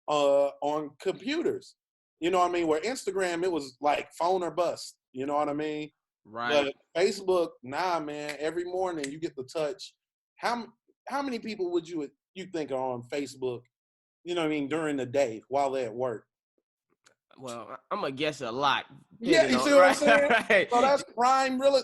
on computers. You know what I mean? Where Instagram, it was like phone or bust. You know what I mean? Right. But Facebook, nah, man. Every morning you get the touch. How many people would you think are on Facebook, you know what I mean, during the day while they're at work? Well, I'm gonna guess a lot. Yeah, you see what I'm saying? Right. So that's prime. Really,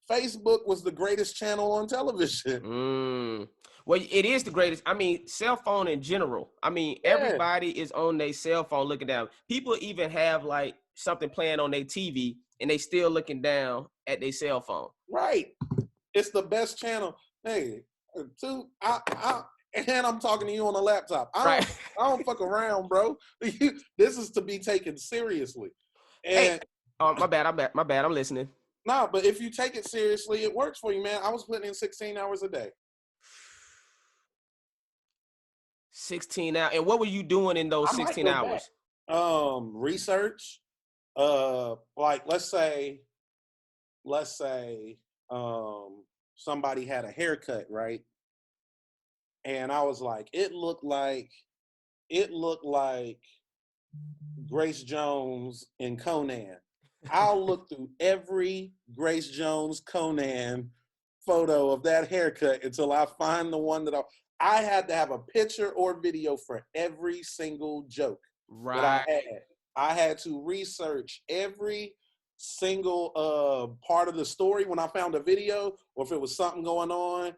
Facebook was the greatest channel on television. Well, it is the greatest. I mean, cell phone in general. I mean, everybody is on their cell phone looking down. People even have like something playing on their TV and they still looking down at their cell phone. Right. It's the best channel. Hey, and I'm talking to you on a laptop. I don't fuck around, bro. This is to be taken seriously. And my bad. I'm listening. Nah, but if you take it seriously, it works for you, man. I was putting in 16 hours a day. 16 hours. And what were you doing in those 16 hours? Research. Like let's say somebody had a haircut, right? And I was like, it looked like Grace Jones in Conan. I'll look through every Grace Jones Conan photo of that haircut until I find the one that I had to have a picture or video for every single joke that I had. I had to research every single part of the story when I found a video, or if it was something going on.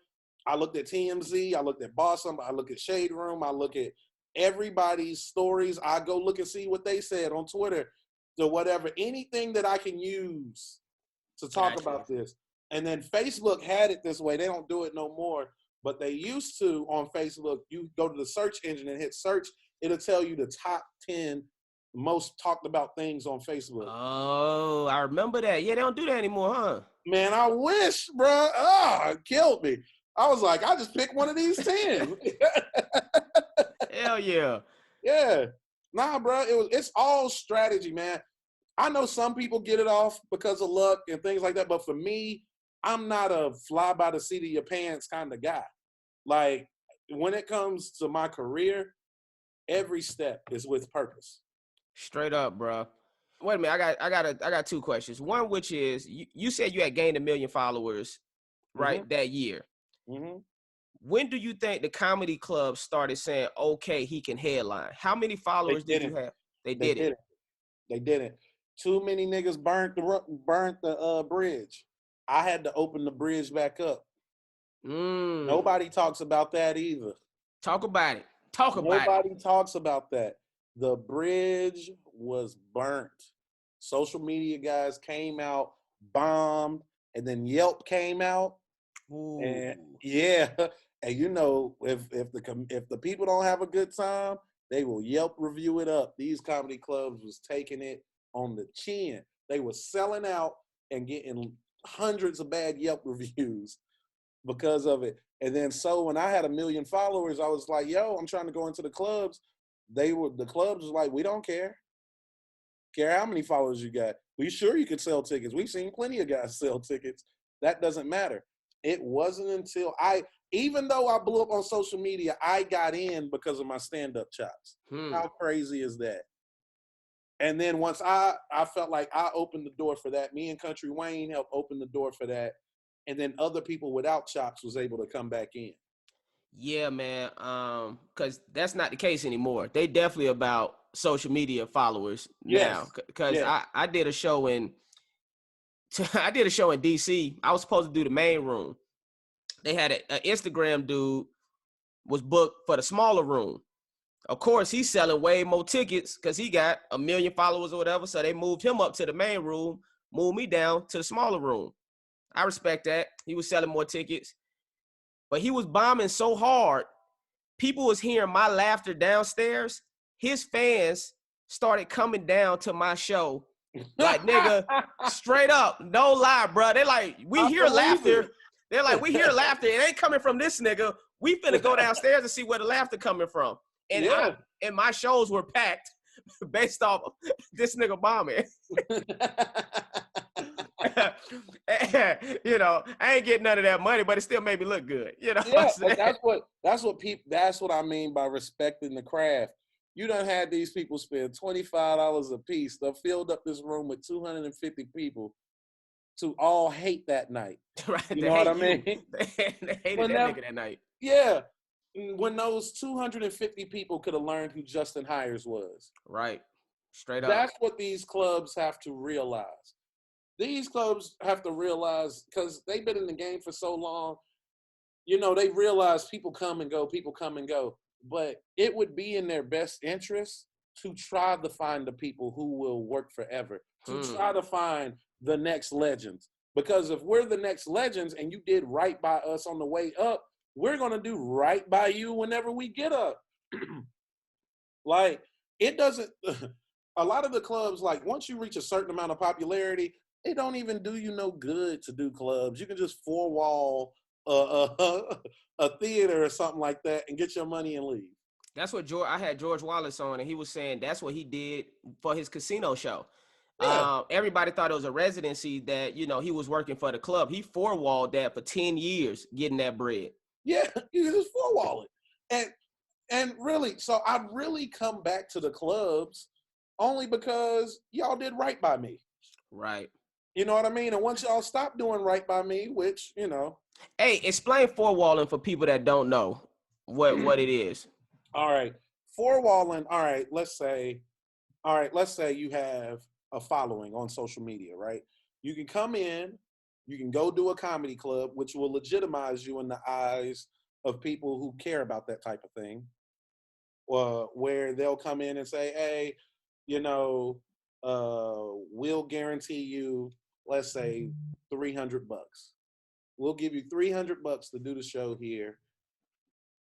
I looked at TMZ, I looked at Bossum, I look at Shade Room, I look at everybody's stories. I go look and see what they said on Twitter, so whatever, anything that I can use to talk about this. And then Facebook had it this way. They don't do it no more, but they used to on Facebook. You go to the search engine and hit search. It'll tell you the top 10 most talked about things on Facebook. Oh, I remember that. Yeah, they don't do that anymore, huh? Man, I wish, bro. Oh, it killed me. I was like, I just picked one of these 10. Hell yeah. Yeah. Nah, bro. It's all strategy, man. I know some people get it off because of luck and things like that, but for me, I'm not a fly by the seat of your pants kind of guy. Like, when it comes to my career, every step is with purpose. Straight up, bro. Wait a minute, I got two questions. One, which is you said you had gained 1 million followers, right, that year. Mm-hmm. When do you think the comedy club started saying, okay, he can headline? How many followers did you have? They didn't. They didn't. Too many niggas burnt the bridge. I had to open the bridge back up. Nobody talks about that either. Talk about it. Nobody talks about that. The bridge was burnt. Social media guys came out, bombed, and then Yelp came out. Ooh. And yeah, and you know, if the people don't have a good time, they will Yelp review it up. These comedy clubs was taking it on the chin. They were selling out and getting hundreds of bad Yelp reviews because of it. And then so when I had 1 million followers, I was like, yo, I'm trying to go into the clubs. The clubs was like, we don't care how many followers you got. We sure you could sell tickets. We've seen plenty of guys sell tickets. That doesn't matter. It wasn't until even though I blew up on social media, I got in because of my stand-up chops. How crazy is that? And then once I felt like I opened the door for that, me and Country Wayne helped open the door for that. And then other people without chops was able to come back in. Yeah, man. Because that's not the case anymore. They definitely about social media followers now. Yes. Because Yes. I did a show in I did a show in DC. I was supposed to do the main room. They had an Instagram dude was booked for the smaller room. Of course, he's selling way more tickets because he got 1 million followers or whatever. So they moved him up to the main room, moved me down to the smaller room. I respect that. He was selling more tickets, but he was bombing so hard. People was hearing my laughter downstairs. His fans started coming down to my show. Like, nigga, straight up, no lie, bro. They like, we I hear believe laughter. it. They're like, we hear laughter. It ain't coming from this nigga. We finna go downstairs and see where the laughter coming from. And Yeah. and my shows were packed based off of this nigga bombing. You know, I ain't getting none of that money, but it still made me look good. You know what Yeah, I'm saying? but that's what I mean by respecting the craft. You done had these people spend $25 a piece. They filled up this room with 250 people to all hate that night. Right, You they know what I hate mean? you. They hated When that nigga that night. Yeah. When those 250 people could have learned who Justin Hires was. Right. Straight up. That's what these clubs have to realize. These clubs have to realize, because they've been in the game for so long, you know, they realize people come and go, but it would be in their best interest to try to find the people who will work forever, to try to find the next Legendz. Because if we're the next Legendz and you did right by us on the way up, we're going to do right by you whenever we get up. Like, it doesn't, a lot of the clubs, like, once you reach a certain amount of popularity, it don't even do you no good to do clubs. You can just four-wall a theater or something like that and get your money and leave. That's what I had George Wallace on, and he was saying that's what he did for his casino show. Yeah. Everybody thought it was a residency that, you know, he was working for the club. He four-walled that for 10 years getting that bread. Yeah, you just four-wall it. And really, so I really come back to the clubs only because y'all did right by me. Right. You know what I mean? And once y'all stop doing right by me, which, you know. Hey, explain four-walling for people that don't know what it is. All right. Four-walling, all right, let's say you have a following on social media, right? You can come in, you can go do a comedy club, which will legitimize you in the eyes of people who care about that type of thing. Where they'll come in and say, hey, you know, we'll guarantee you, let's say, $300. We'll give you $300 to do the show here,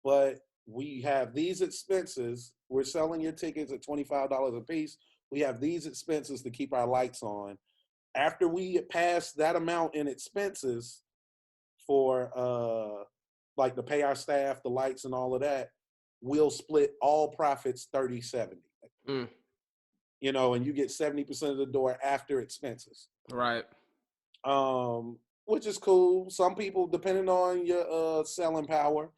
but we have these expenses. We're selling your tickets at $25 a piece. We have these expenses to keep our lights on. After we pass that amount in expenses for like to pay our staff, the lights and all of that, we'll split all profits 30-70. You know, and you get 70% of the door after expenses. Right. Which is cool. Some people, depending on your selling power,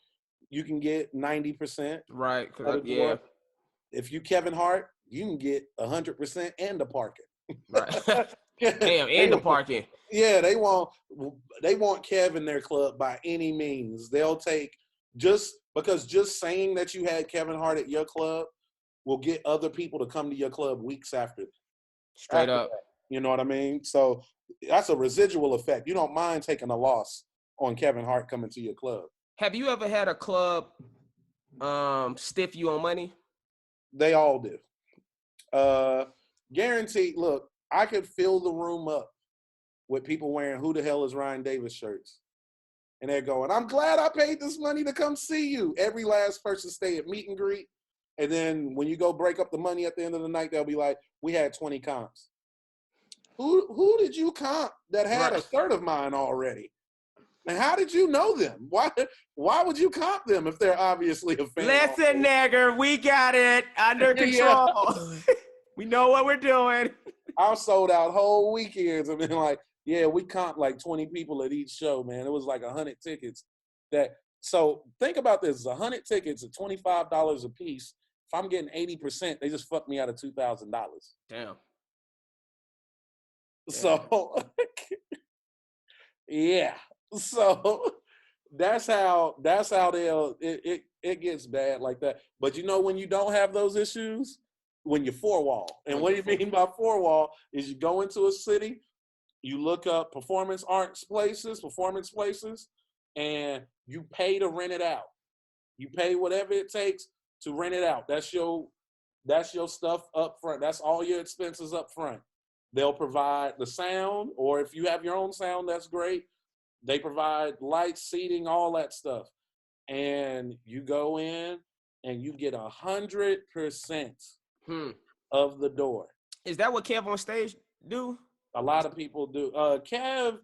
you can get 90%. Right. Yeah. If you Kevin Hart, you can get 100% and the parking. Right. Damn, and the parking. Yeah, they want Kev in their club by any means. They'll take just saying that you had Kevin Hart at your club will get other people to come to your club weeks after. Straight up. That. You know what I mean? So that's a residual effect. You don't mind taking a loss on Kevin Hart coming to your club. Have you ever had a club stiff you on money? They all do. Guaranteed. Look, I could fill the room up with people wearing "Who the hell is Ryan Davis" shirts. And they're going, I'm glad I paid this money to come see you. Every last person stay at meet and greet. And then when you go break up the money at the end of the night, they'll be like, we had 20 comps. Who did you comp that had a third of mine already? And how did you know them? Why would you comp them if they're obviously a fan? Listen, nigger, we got it under control. We know what we're doing. I've sold out whole weekends and been like, yeah, we comped like 20 people at each show, man. It was like 100 tickets. So think about this: 100 tickets at $25 a piece. If I'm getting 80%, they just fucked me out of $2,000. Damn. So, yeah. So That's how it gets bad like that. But when you don't have those issues, when you're four wall. And what do you mean by four wall is you go into a city, you look up performance places, and you pay to rent it out. You pay whatever it takes to rent it out. That's your stuff up front. That's all your expenses up front. They'll provide the sound, or if you have your own sound, that's great. They provide lights, seating, all that stuff. And you go in and you get 100% of the door. Is that what Kev on stage do? A lot of people do. Kev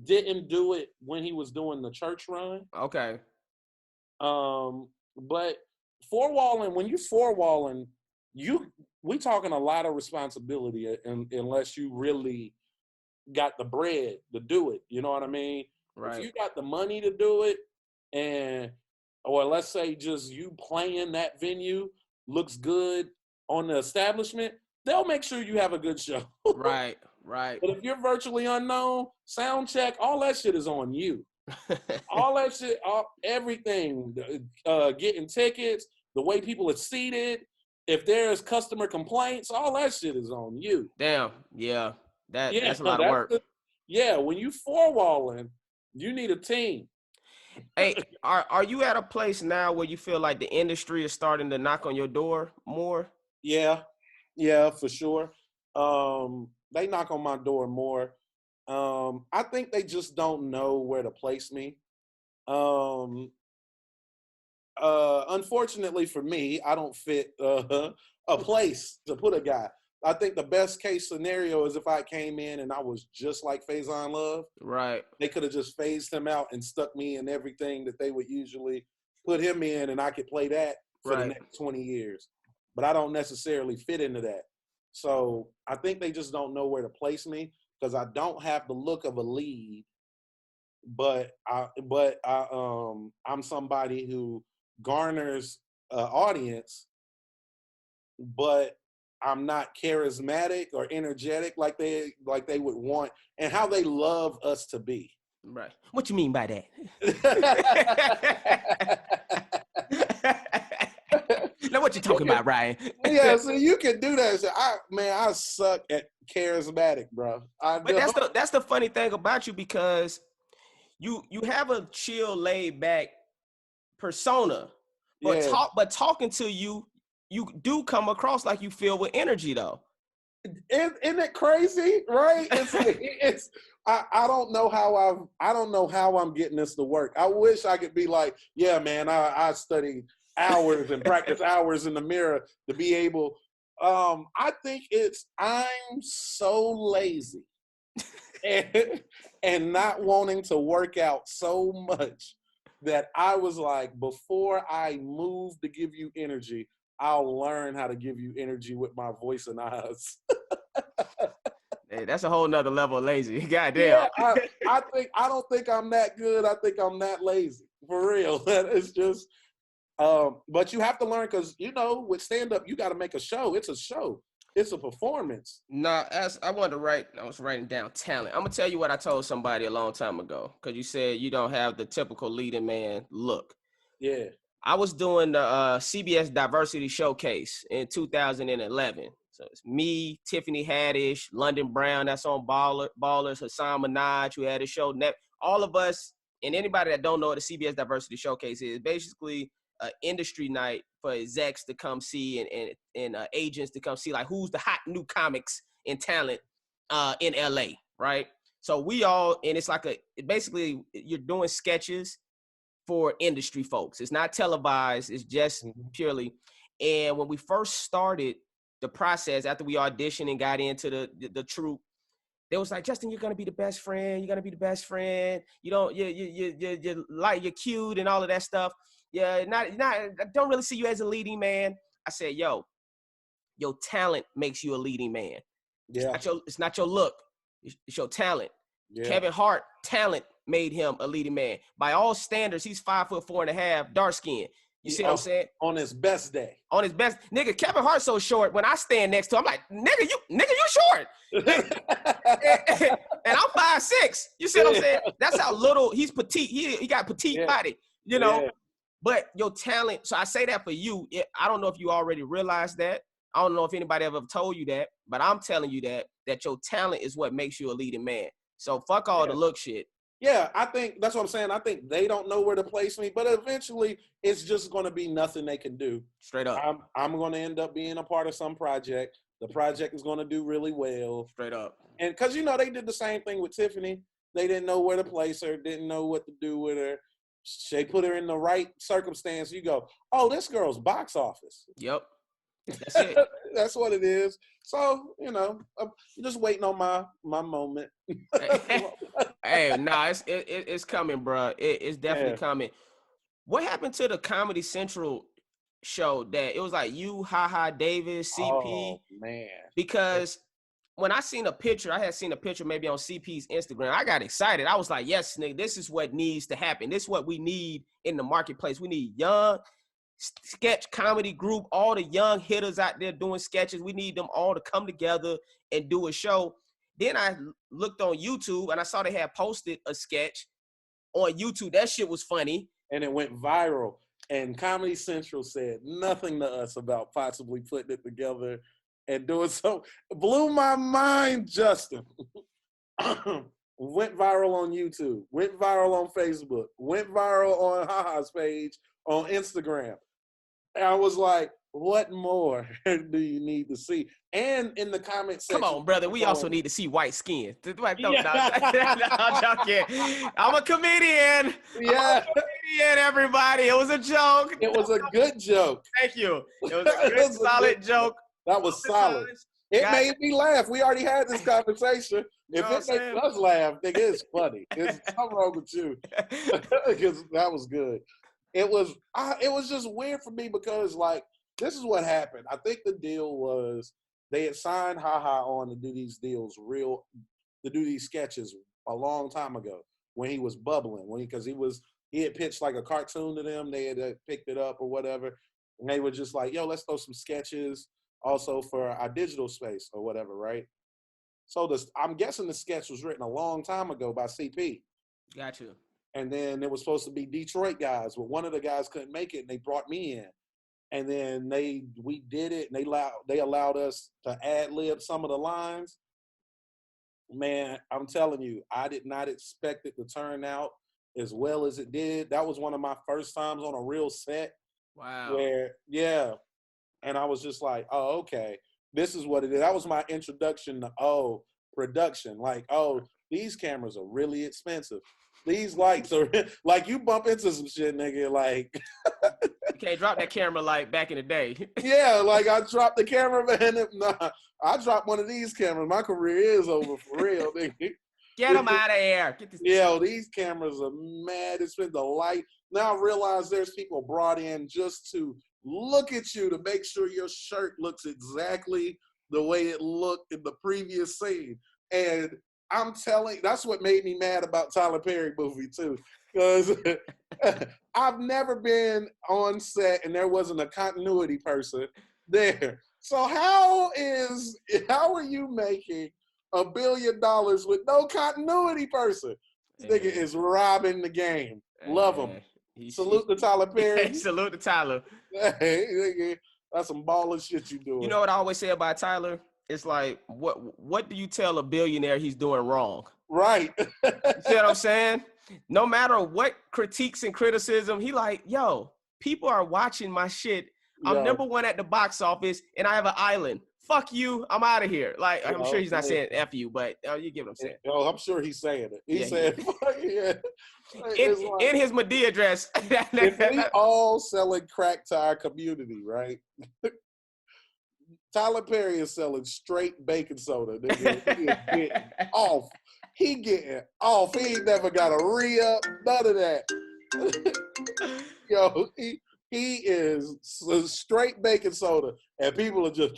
didn't do it when he was doing the church run. Okay. But when you four walling, we talking a lot of responsibility unless you really got the bread to do it. You know what I mean? Right. If you got the money to do it, or let's say just you playing that venue looks good on the establishment, they'll make sure you have a good show. Right. But if you're virtually unknown, sound check, all that shit is on you. All that shit, everything, getting tickets, the way people are seated, if there's customer complaints, all that shit is on you. Damn. Yeah. That's a lot of work. When you four walling, you need a team. Hey, are you at a place now where you feel like the industry is starting to knock on your door more? Yeah, for sure. They knock on my door more. I think they just don't know where to place me. Unfortunately for me, I don't fit a place to put a guy. I think the best case scenario is if I came in and I was just like Faison Love. Right. They could have just phased him out and stuck me in everything that they would usually put him in, and I could play that for the next 20 years. But I don't necessarily fit into that. So I think they just don't know where to place me because I don't have the look of a lead, but I'm somebody who garners audience, but I'm not charismatic or energetic like they would want and how they love us to be. Right. What you mean by that? Now what you talking about, Ryan? Yeah, so you can do that. So I suck at charismatic, bro. But that's the funny thing about you because you have a chill, laid back persona, but talking to you do come across like you feel with energy though. Isn't it crazy, right? It's I don't know how I'm getting this to work. I wish I could be like, yeah, man, I studied hours and practice hours in the mirror to be able. I think I'm so lazy and not wanting to work out so much that I was like, before I move to give you energy, I'll learn how to give you energy with my voice and eyes. Hey, that's a whole nother level of lazy. Goddamn. Yeah, I don't think I'm that good. I think I'm that lazy. For real. It's just but you have to learn because with stand-up, you gotta make a show. It's a show. It's a performance. Nah, I was writing down talent. I'm gonna tell you what I told somebody a long time ago, because you said you don't have the typical leading man look. Yeah. I was doing the Cbs Diversity Showcase in 2011. So it's me, Tiffany Haddish, London Brown, that's on Ballers, Hassan Minaj, who had a show. All of us, and anybody that don't know what the Cbs Diversity Showcase is, basically an industry night for execs to come see and agents to come see, like, who's the hot new comics and talent in LA, right? So and it's like basically you're doing sketches for industry folks. It's not televised. It's just purely. And when we first started the process, after we auditioned and got into the troupe, they was like, Justin, you're gonna be the best friend. You're gonna be the best friend. You're cute and all of that stuff. Yeah, I don't really see you as a leading man. I said, your talent makes you a leading man. Yeah. It's not your look. It's your talent. Yeah. Kevin Hart, talent made him a leading man. By all standards, he's 5'4.5", dark skinned. You see what I'm saying? On his best day. On his best, nigga, Kevin Hart's so short. When I stand next to him, I'm like, nigga, you short. And I'm 5'6". You see what I'm saying? That's how little he's petite. He got petite body, you know. Yeah. But your talent. So I say that for you. I don't know if you already realized that. I don't know if anybody ever told you that, but I'm telling you that your talent is what makes you a leading man. So fuck all the look shit. Yeah, I think that's what I'm saying. I think they don't know where to place me, but eventually it's just going to be nothing they can do. Straight up. I'm going to end up being a part of some project. The project is going to do really well. Straight up. And because, they did the same thing with Tiffany. They didn't know where to place her, didn't know what to do with her. They put her in the right circumstance. You go, oh, this girl's box office. Yep. That's it. That's what it is. So, I'm just waiting on my moment. Hey, nah, it's coming, bro. It's definitely coming. What happened to the Comedy Central show that it was like you, Haha Davis, CP? Oh, man. Because when I seen a picture, I had seen a picture maybe on CP's Instagram. I got excited. I was like, yes, nigga, this is what needs to happen. This is what we need in the marketplace. We need young sketch comedy group, all the young hitters out there doing sketches. We need them all to come together and do a show. Then I looked on YouTube and I saw they had posted a sketch on YouTube. That shit was funny. And it went viral. And Comedy Central said nothing to us about possibly putting it together and doing so. Blew my mind, Justin. Went viral on YouTube. Went viral on Facebook. Went viral on Haha's page on Instagram. And I was like, what more do you need to see? And in the comments section. Come on, brother. We also need to see white skin. I'm joking. I'm a comedian. Yeah. I'm a comedian, everybody. It was a joke. It was a good joke. Thank you. It was a good, solid joke. That was solid. It made me laugh. We already had this conversation. If it makes us laugh, nigga, it's funny. It's something wrong with you. Because that was good. It was just weird for me because, like, this is what happened. I think the deal was they had signed Haha on to do these deals to do these sketches a long time ago when he was bubbling, because he had pitched like a cartoon to them. They had picked it up or whatever. And they were just like, yo, let's throw some sketches also for our digital space or whatever, right? So I'm guessing the sketch was written a long time ago by CP. Got you. And then it was supposed to be Detroit guys, but one of the guys couldn't make it, and they brought me in. And then we did it, and they allowed us to ad-lib some of the lines. Man, I'm telling you, I did not expect it to turn out as well as it did. That was one of my first times on a real set. Wow. And I was just like, oh, okay, this is what it is. That was my introduction to, production. Like, these cameras are really expensive. These lights are, like, you bump into some shit, nigga, like. You can't drop that camera like back in the day. Yeah, like, I dropped the camera, man. Nah, I dropped one of these cameras. My career is over for real, nigga. Get them out of here. These cameras are mad. It's been the light. Now I realize there's people brought in just to look at you to make sure your shirt looks exactly the way it looked in the previous scene. And I'm telling, that's what made me mad about Tyler Perry movie too. Because I've never been on set and there wasn't a continuity person there. So how are you making $1 billion with no continuity person? This nigga is robbing the game. Love him. Salute to Tyler Perry. Salute to Tyler. Hey, nigga, that's some baller shit you doing. You know what I always say about Tyler? It's like, what do you tell a billionaire he's doing wrong? Right. You see what I'm saying? No matter what critiques and criticism, he like, yo, people are watching my shit. I'm number one at the box office, and I have an island. Fuck you, I'm out of here. Like, I'm sure he's not saying F you, but you get what I'm saying. Oh, I'm sure he's saying it. He said, fuck yeah. In his Medea dress. If we all selling crack to our community, right? Tyler Perry is selling straight baking soda. Nigga. He is getting off. He getting off. He ain't never got a re-up, none of that. Yo, he is straight baking soda, and people are just,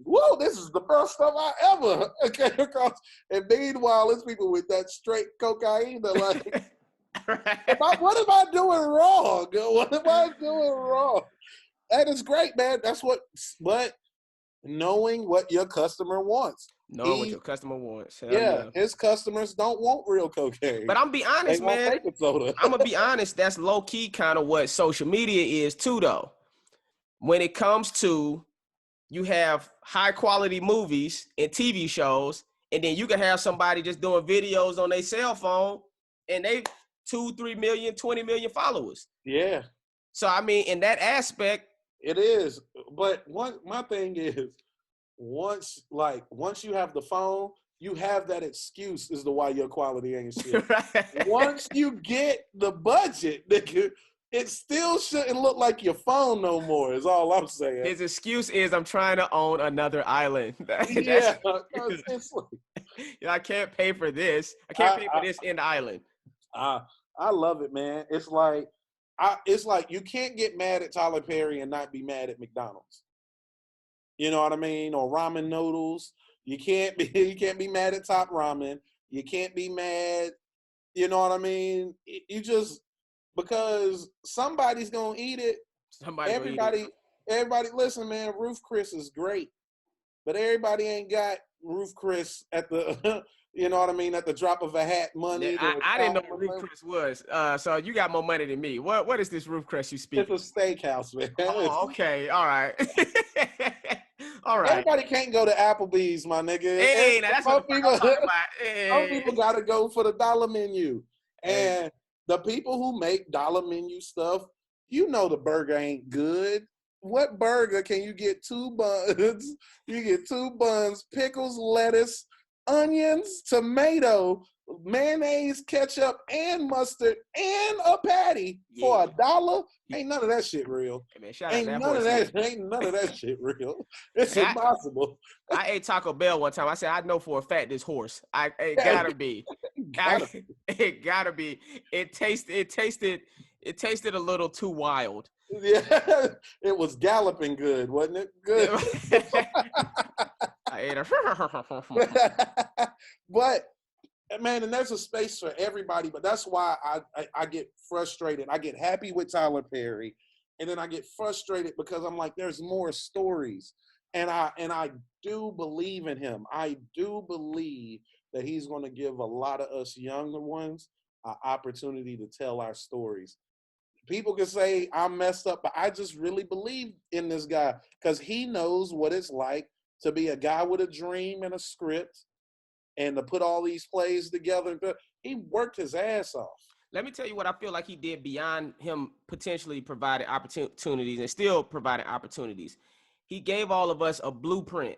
whoa, this is the best stuff I ever came across. And meanwhile, there's people with that straight cocaine that like, What am I doing wrong? What am I doing wrong? That is great, man. But knowing what your customer wants. Knowing what your customer wants. Hell Yeah, his customers don't want real cocaine. But I'm gonna be honest, they want baking soda. I'm gonna be honest. That's low key kind of what social media is too, though. When it comes to, you have high quality movies and TV shows, and then you can have somebody just doing videos on their cell phone, and they 2, 3 million, 20 million followers. Yeah. So I mean, in that aspect, it is. But my thing is, once you have the phone, you have that excuse as to why your quality ain't shit. Right. Once you get the budget, it still shouldn't look like your phone no more, is all I'm saying. His excuse is, I'm trying to own another island. Yeah, I can't pay for this. I can't pay for this in the island. I love it, man. It's like you can't get mad at Tyler Perry and not be mad at McDonald's. You know what I mean? Or ramen noodles. You can't be mad at Top Ramen. You can't be mad. You know what I mean? You just, because somebody's gonna eat it. Everybody, listen, man. Roof Chris is great, but everybody ain't got Roof Chris at the. You know what I mean? At the drop of a hat, money. I didn't know what Roof Chris was. So you got more money than me. What is this Roof Chris you speak? It's a steakhouse, man. Oh, okay. All right. All right. Everybody can't go to Applebee's, my nigga. Hey, that's what people talking about. Some people got to go for the dollar menu. And the people who make dollar menu stuff, you know the burger ain't good. What burger can you get 2 buns? You get 2 buns, pickles, lettuce, onions, tomato, mayonnaise, ketchup, and mustard, and a patty for $1? Ain't none of that shit real. Hey man, ain't none of that shit real. It's impossible. I ate Taco Bell one time. I said, I know for a fact this horse. It gotta be. It gotta be. It tasted a little too wild. Yeah, it was galloping good, wasn't it? Good. I ate But man, and there's a space for everybody. But that's why I get frustrated. I get happy with Tyler Perry, and then I get frustrated because I'm like, there's more stories, and I do believe in him. I do believe that he's going to give a lot of us younger ones an opportunity to tell our stories. People can say I'm messed up, but I just really believe in this guy because he knows what it's like to be a guy with a dream and a script and to put all these plays together. He worked his ass off. Let me tell you what I feel like he did beyond him potentially providing opportunities and still providing opportunities. He gave all of us a blueprint.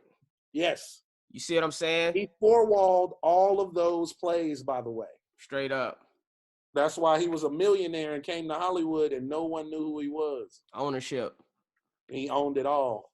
Yes. You see what I'm saying? He four-walled all of those plays, by the way. Straight up. That's why he was a millionaire and came to Hollywood and no one knew who he was. Ownership. He owned it all.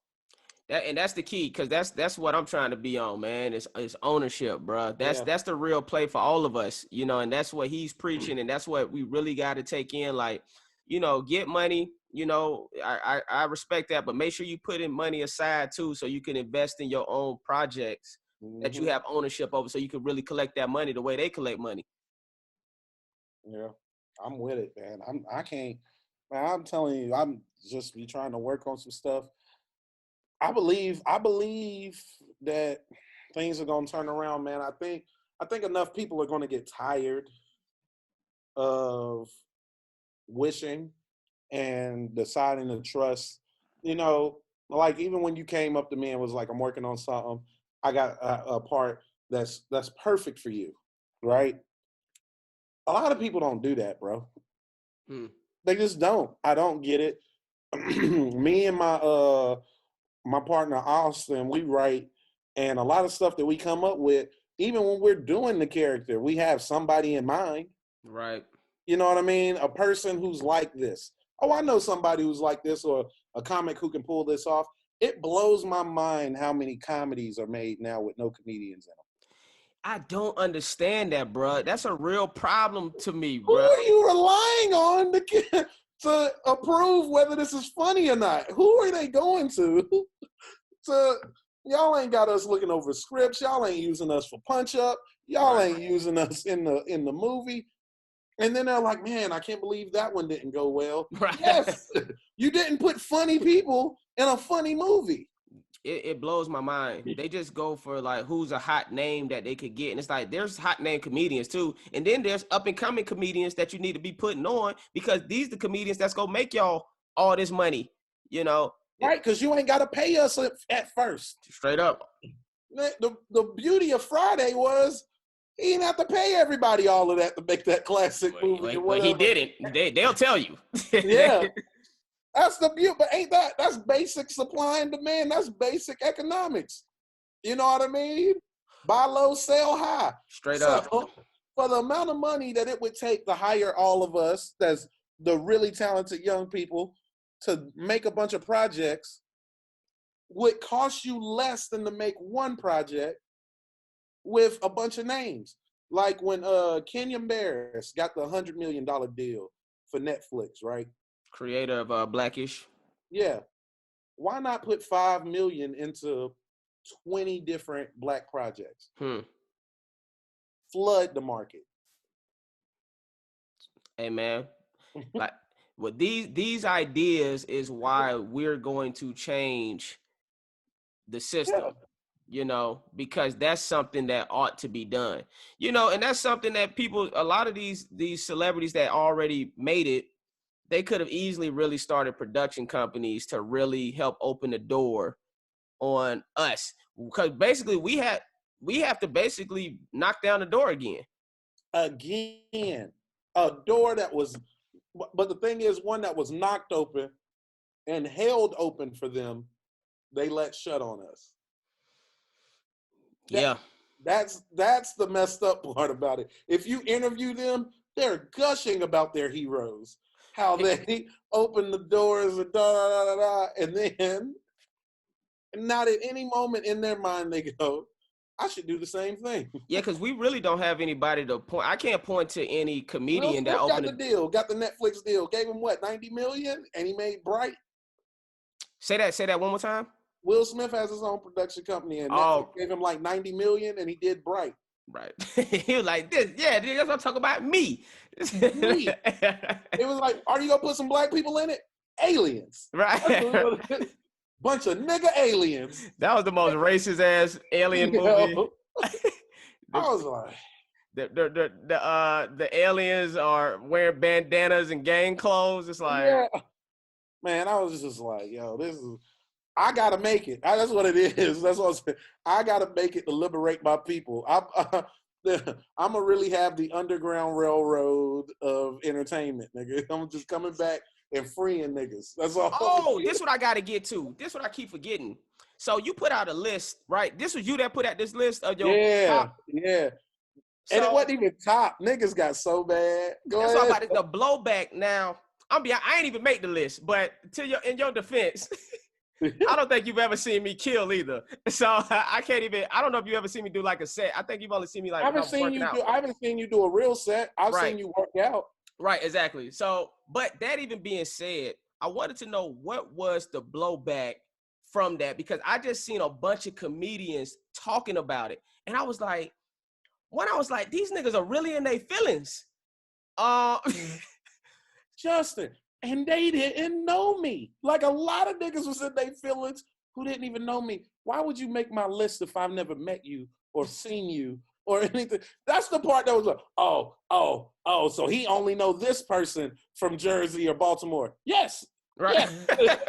And that's the key, because that's what I'm trying to be on, man. It's ownership, bro. That's the real play for all of us, you know, and that's what he's preaching, and that's what we really got to take in. Like, you know, get money, you know, I respect that, but make sure you put in money aside too, so you can invest in your own projects that you have ownership over, so you can really collect that money the way they collect money. Yeah, I'm with it, man. I can't, man, I'm telling you, I'm just be trying to work on some stuff. I believe that things are going to turn around, man. I think enough people are going to get tired of wishing and deciding to trust. You know, like even when you came up to me and was like, I'm working on something, I got a part that's perfect for you, right? A lot of people don't do that, bro. They just don't. I don't get it. Me and my partner Austin, we write, and a lot of stuff that we come up with, even when we're doing the character, we have somebody in mind. Right. You know what I mean? A person who's like this. Oh, I know somebody who's like this, or a comic who can pull this off. It blows my mind how many comedies are made now with no comedians in them. I don't understand that, bro. That's a real problem to me, bro. Who are you relying on to approve whether this is funny or not? Who are they going to? Y'all ain't got us looking over scripts. Y'all ain't using us for punch up. Y'all ain't using us in the movie. And then they're like, man, I can't believe that one didn't go well. Right. Yes, you didn't put funny people in a funny movie. It blows my mind. They just go for like who's a hot name that they could get. And it's like there's hot name comedians too. And then there's up and coming comedians that you need to be putting on because these the comedians that's gonna make y'all all this money, you know. Right, because you ain't gotta pay us at first. Straight up. The beauty of Friday was he didn't have to pay everybody all of that to make that classic movie. Well, he didn't. They'll tell you. Yeah. That's the beauty, but that's basic supply and demand. That's basic economics. You know what I mean? Buy low, sell high. Straight up. For the amount of money that it would take to hire all of us, that's the really talented young people, to make a bunch of projects, would cost you less than to make one project with a bunch of names. Like when Kenya Barris got the $100 million deal for Netflix, right? Creator of Blackish. Yeah. Why not put $5 million into 20 different Black projects? Flood the market. Hey man, like well, these ideas is why we're going to change the system. Yeah. You know, because that's something that ought to be done. You know, and that's something that people, a lot of these celebrities that already made it, they could have easily really started production companies to really help open the door on us. Because basically we have to basically knock down the door again. Again. A door that was, but the thing is, one that was knocked open and held open for them, they let shut on us. Yeah. That's the messed up part about it. If you interview them, they're gushing about their heroes. How they open the doors and and then not at any moment in their mind they go, I should do the same thing. Yeah, because we really don't have anybody to point. I can't point to any comedian that opened got the deal, got the Netflix deal, gave him what, 90 million, and he made Bright. Say that one more time. Will Smith has his own production company, and Netflix gave him like 90 million, and he did Bright. Right. He was like, this, yeah, that's what I'm talking about. Me. Me. It was like, are you gonna put some Black people in it? Aliens. Right. Bunch of nigga aliens. That was the most racist ass alien movie. I was like, the aliens are wearing bandanas and gang clothes. It's like, yeah. Man, I was just like, yo, I gotta make it. That's what it is. That's what I'm saying. I gotta make it to liberate my people. I'm gonna really have the Underground Railroad of entertainment, nigga. I'm just coming back and freeing niggas. That's all. Oh, this is what I gotta get to. This is what I keep forgetting. So you put out a list, right? This was you that put out this list of your top. Yeah. And it wasn't even top. Niggas got so bad. That's all about it. The blowback. Now, I ain't even make the list, but in your defense, I don't think you've ever seen me kill either. So I can't even. I don't know if you ever seen me do like a set. I think you've only seen me like. I haven't seen you do a real set. I've seen you work out. Right, exactly. So, but that even being said, I wanted to know what was the blowback from that, because I just seen a bunch of comedians talking about it, and I was like, these niggas are really in their feelings. Justin, and they didn't know me. Like a lot of niggas was in their feelings who didn't even know me. Why would you make my list if I've never met you or seen you or anything? That's the part that was like, oh, so he only know this person from Jersey or Baltimore. Yes. Right. Yes.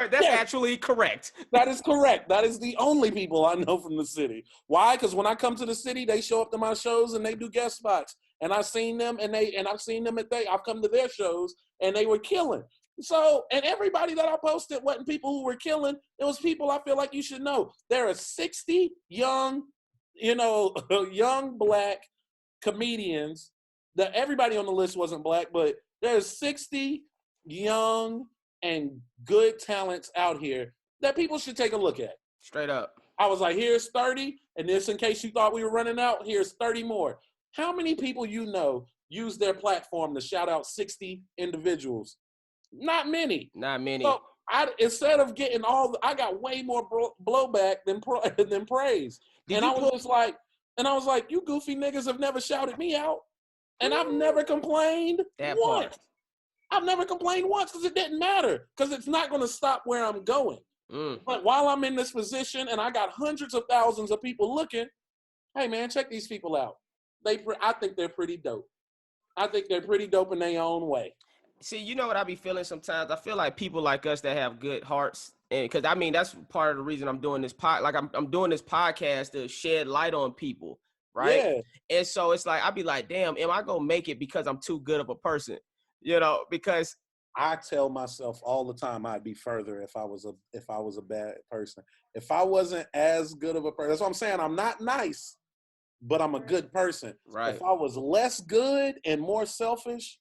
That's actually correct. That is correct. That is the only people I know from the city. Why? Because when I come to the city, they show up to my shows and they do guest spots. And I've seen them I've come to their shows and they were killing. So, and everybody that I posted wasn't people who were killing. It was people I feel like you should know. There are 60 young Black comedians. That everybody on the list wasn't Black, but there's 60 young and good talents out here that people should take a look at. Straight up. I was like, here's 30, and this in case you thought we were running out, here's 30 more. How many people you know use their platform to shout out 60 individuals? Not many. Not many. So instead of getting I got way more blowback than praise. I was like, you goofy niggas have never shouted me out. And I've never complained That once. part. I've never complained once because it didn't matter, because it's not going to stop where I'm going. Mm. But while I'm in this position and I got hundreds of thousands of people looking, hey, man, check these people out. I think they're pretty dope. I think they're pretty dope in their own way. See, you know what I be feeling sometimes? I feel like people like us that have good hearts, and because I mean that's part of the reason I'm doing this I'm doing this podcast to shed light on people, right? Yeah. And so it's like I be like, damn, am I gonna make it because I'm too good of a person? You know, because I tell myself all the time I'd be further if I was a bad person. If I wasn't as good of a person, that's what I'm saying. I'm not nice, but I'm a good person. right. If I was less good and more selfish,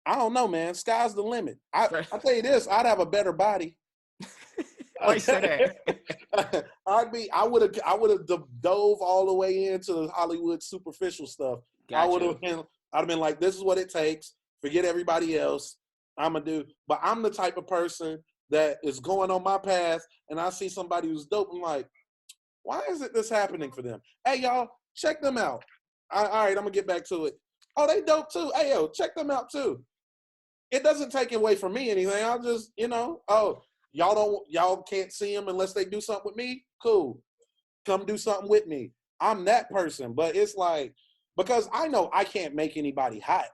I don't know, man. Sky's the limit. I tell you this, I'd have a better body. Why you say that? I would have dove all the way into the Hollywood superficial stuff. Gotcha. I'd have been like, this is what it takes. Forget everybody else. But I'm the type of person that is going on my path, and I see somebody who's dope. I'm like, why isn't this happening for them? Hey, y'all, check them out. All right, I'm gonna get back to it. Oh, they dope too. Hey, yo, check them out too. It doesn't take away from me anything. I'll just, y'all can't see them unless they do something with me. Cool. Come do something with me. I'm that person. But it's like, because I know I can't make anybody hot.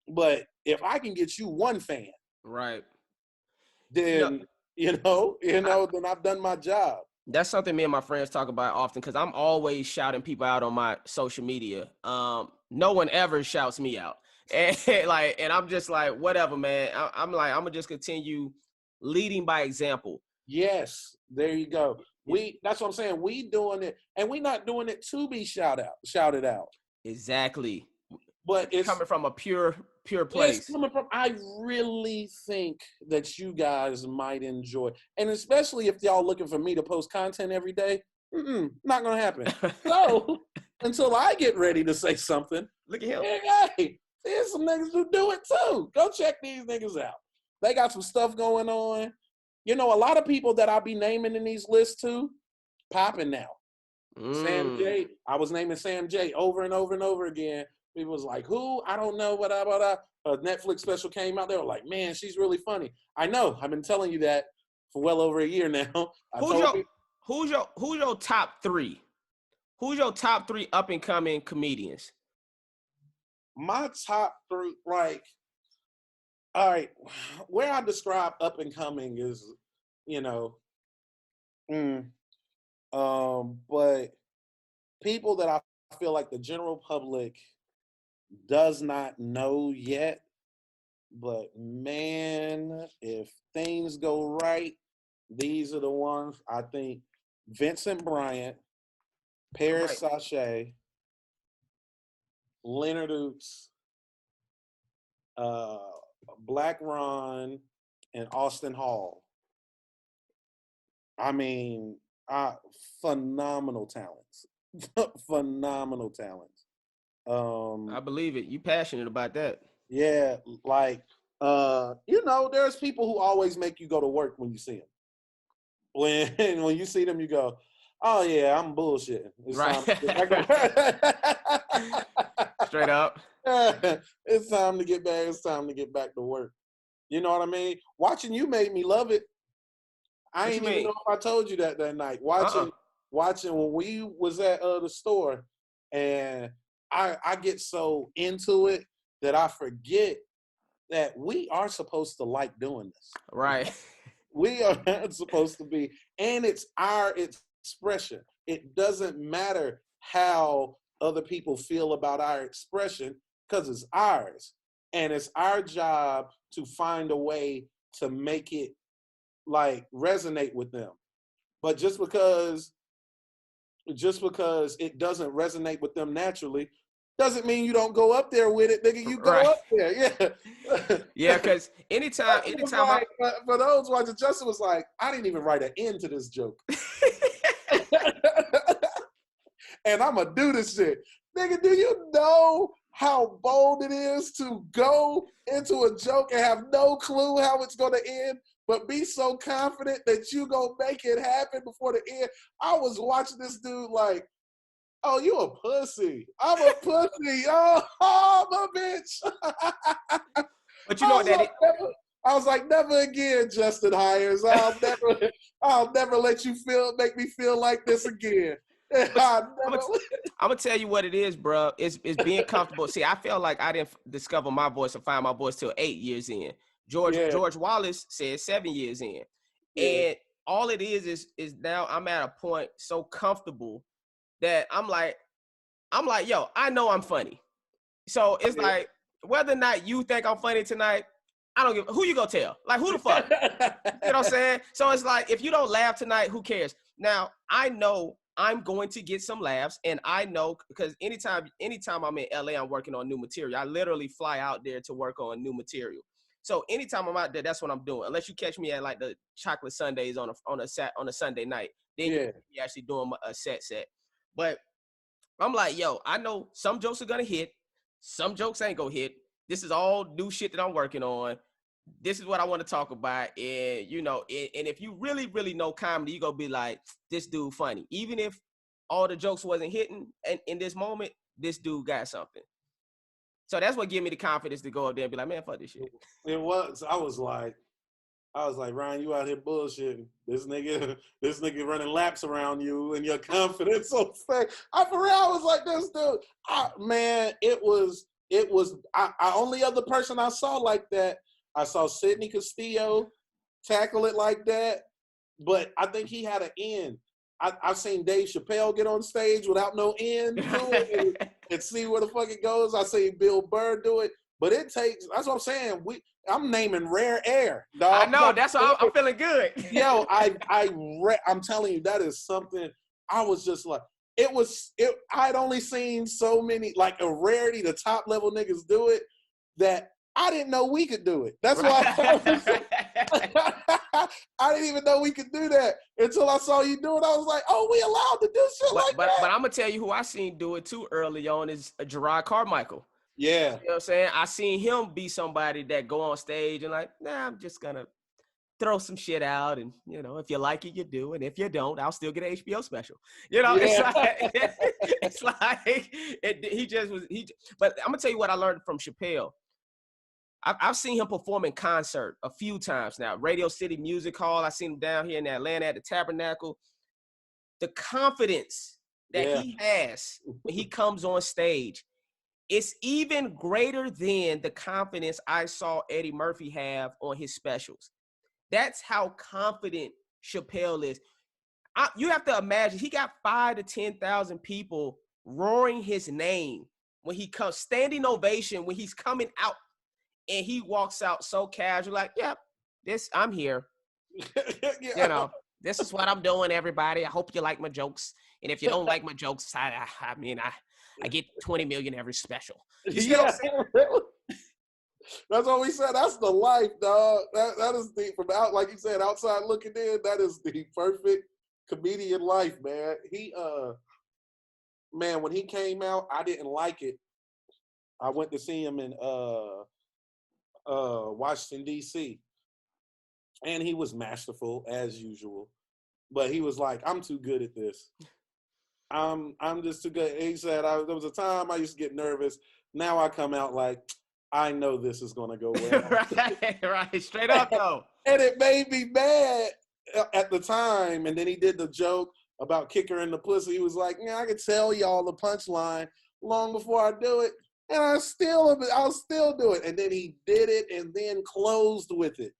But if I can get you one fan, right, then then I've done my job. That's something me and my friends talk about often because I'm always shouting people out on my social media. No one ever shouts me out. And I'm just like, whatever, man. I'm like, I'm gonna just continue leading by example. Yes, there you go. That's what I'm saying. We doing it, and we not doing it to be shouted out. Exactly. But it's coming from a pure place. It's coming from. I really think that you guys might enjoy, and especially if y'all looking for me to post content every day. Not gonna happen. So until I get ready to say something, look at him. Hey, there's some niggas who do it too. Go check these niggas out. They got some stuff going on. A lot of people that I'll be naming in these lists too, popping now. Sam J. I was naming Sam J over and over and over again. People was like, who? I don't know. What a Netflix special came out. They were like, man, she's really funny. I know. I've been telling you that for well over a year now. Who's your top three? Who's your top three up and coming comedians? My top three, all right, where I describe up and coming is, but people that I feel like the general public does not know yet, but man, if things go right, these are the ones. I think Vincent Bryant, Paris Sachet, Leonard Oots, Black Ron, and Austin Hall. I mean, phenomenal talents. Phenomenal talents. I believe it. You passionate about that. Yeah, there's people who always make you go to work when you see them. When you see them, you go, oh yeah, I'm bullshitting. Straight up. It's time to get back. It's time to get back to work. You know what I mean? Watching you made me love it. I ain't even know if I told you that night. Watching when we was at the store, and I get so into it that I forget that we are supposed to like doing this. Right. We are supposed to be, and it's our expression. It doesn't matter how other people feel about our expression because it's ours. And it's our job to find a way to make it resonate with them. But just because it doesn't resonate with them naturally doesn't mean you don't go up there with it, nigga. You go up there, yeah. Yeah, because anytime for those watching, Justin was like, I didn't even write an end to this joke. And I'm gonna do this shit. Nigga, do you know how bold it is to go into a joke and have no clue how it's gonna end, but be so confident that you gonna make it happen before the end? I was watching this dude Oh, you a pussy. I'm a pussy. Oh, I'm a bitch. But you know that I was like, never again, Justin Hires. I'll never let you make me feel like this again. I'm gonna tell you what it is, bro. It's being comfortable. See, I feel like I didn't discover my voice or find my voice till 8 years in. George Wallace said 7 years in. Yeah. And all it is now I'm at a point so comfortable that I'm like, yo, I know I'm funny. So it's like, whether or not you think I'm funny tonight, I don't give who you gonna tell. Like, who the fuck? You know what I'm saying? So it's like, if you don't laugh tonight, who cares? Now, I know I'm going to get some laughs, and I know because anytime I'm in LA, I'm working on new material. I literally fly out there to work on new material. So anytime I'm out there, that's what I'm doing. Unless you catch me at like the Chocolate Sundays on a Sunday night, then you're actually doing a set. But I'm like, yo, I know some jokes are gonna hit, some jokes ain't gonna hit. This is all new shit that I'm working on. This is what I want to talk about. And, you know, and if you really, really know comedy, you're going to be like, this dude funny. Even if all the jokes wasn't hitting and in this moment, this dude got something. So that's what gave me the confidence to go up there and be like, man, fuck this shit. It was. I was like, Ryan, you out here bullshitting. This nigga running laps around you and your confidence so fake. For real, I was like, this dude. Man, it was, only other person I saw like that, I saw Sidney Castillo tackle it like that, but I think he had an end. I've seen Dave Chappelle get on stage without no end to it and see where the fuck it goes. I seen Bill Burr do it, but it takes, that's what I'm saying. I'm naming rare air, dog. I know, that's why I'm feeling good. Yo, I'm telling you, that is something I was just like, I'd only seen so many, like a rarity, the top level niggas do it, that I didn't know we could do it. That's why I didn't even know we could do that until I saw you do it. I was like, oh, we allowed to do shit like that. But I'm going to tell you who I seen do it too early on is Jerrod Carmichael. Yeah. You know what I'm saying? I seen him be somebody that go on stage and like, nah, I'm just going to throw some shit out. And, you know, if you like it, you do. And if you don't, I'll still get an HBO special. You know, it's like but I'm going to tell you what I learned from Chappelle. I've seen him perform in concert a few times now. Radio City Music Hall. I seen him down here in Atlanta at the Tabernacle. The confidence that he has when he comes on stage, it's even greater than the confidence I saw Eddie Murphy have on his specials. That's how confident Chappelle is. You have to imagine, he got 5,000 to 10,000 people roaring his name when he comes, standing ovation when he's coming out. And he walks out so casual, like, yep, I'm here. You know, this is what I'm doing, everybody. I hope you like my jokes. And if you don't like my jokes, I get 20 million every special. You see what I'm saying? That's what we said. That's the life, dog. That is from out, like you said, outside looking in, that is the perfect comedian life, man. Man, when he came out, I didn't like it. I went to see him in Washington, D.C. And he was masterful as usual. But he was like, I'm too good at this. I'm just too good. He said, there was a time I used to get nervous. Now I come out like, I know this is going to go well. right. Straight up, though. And it made me mad at the time. And then he did the joke about kicker in the pussy. He was like, yeah, I could tell y'all the punchline long before I do it. And I'll still do it. And then he did it and then closed with it.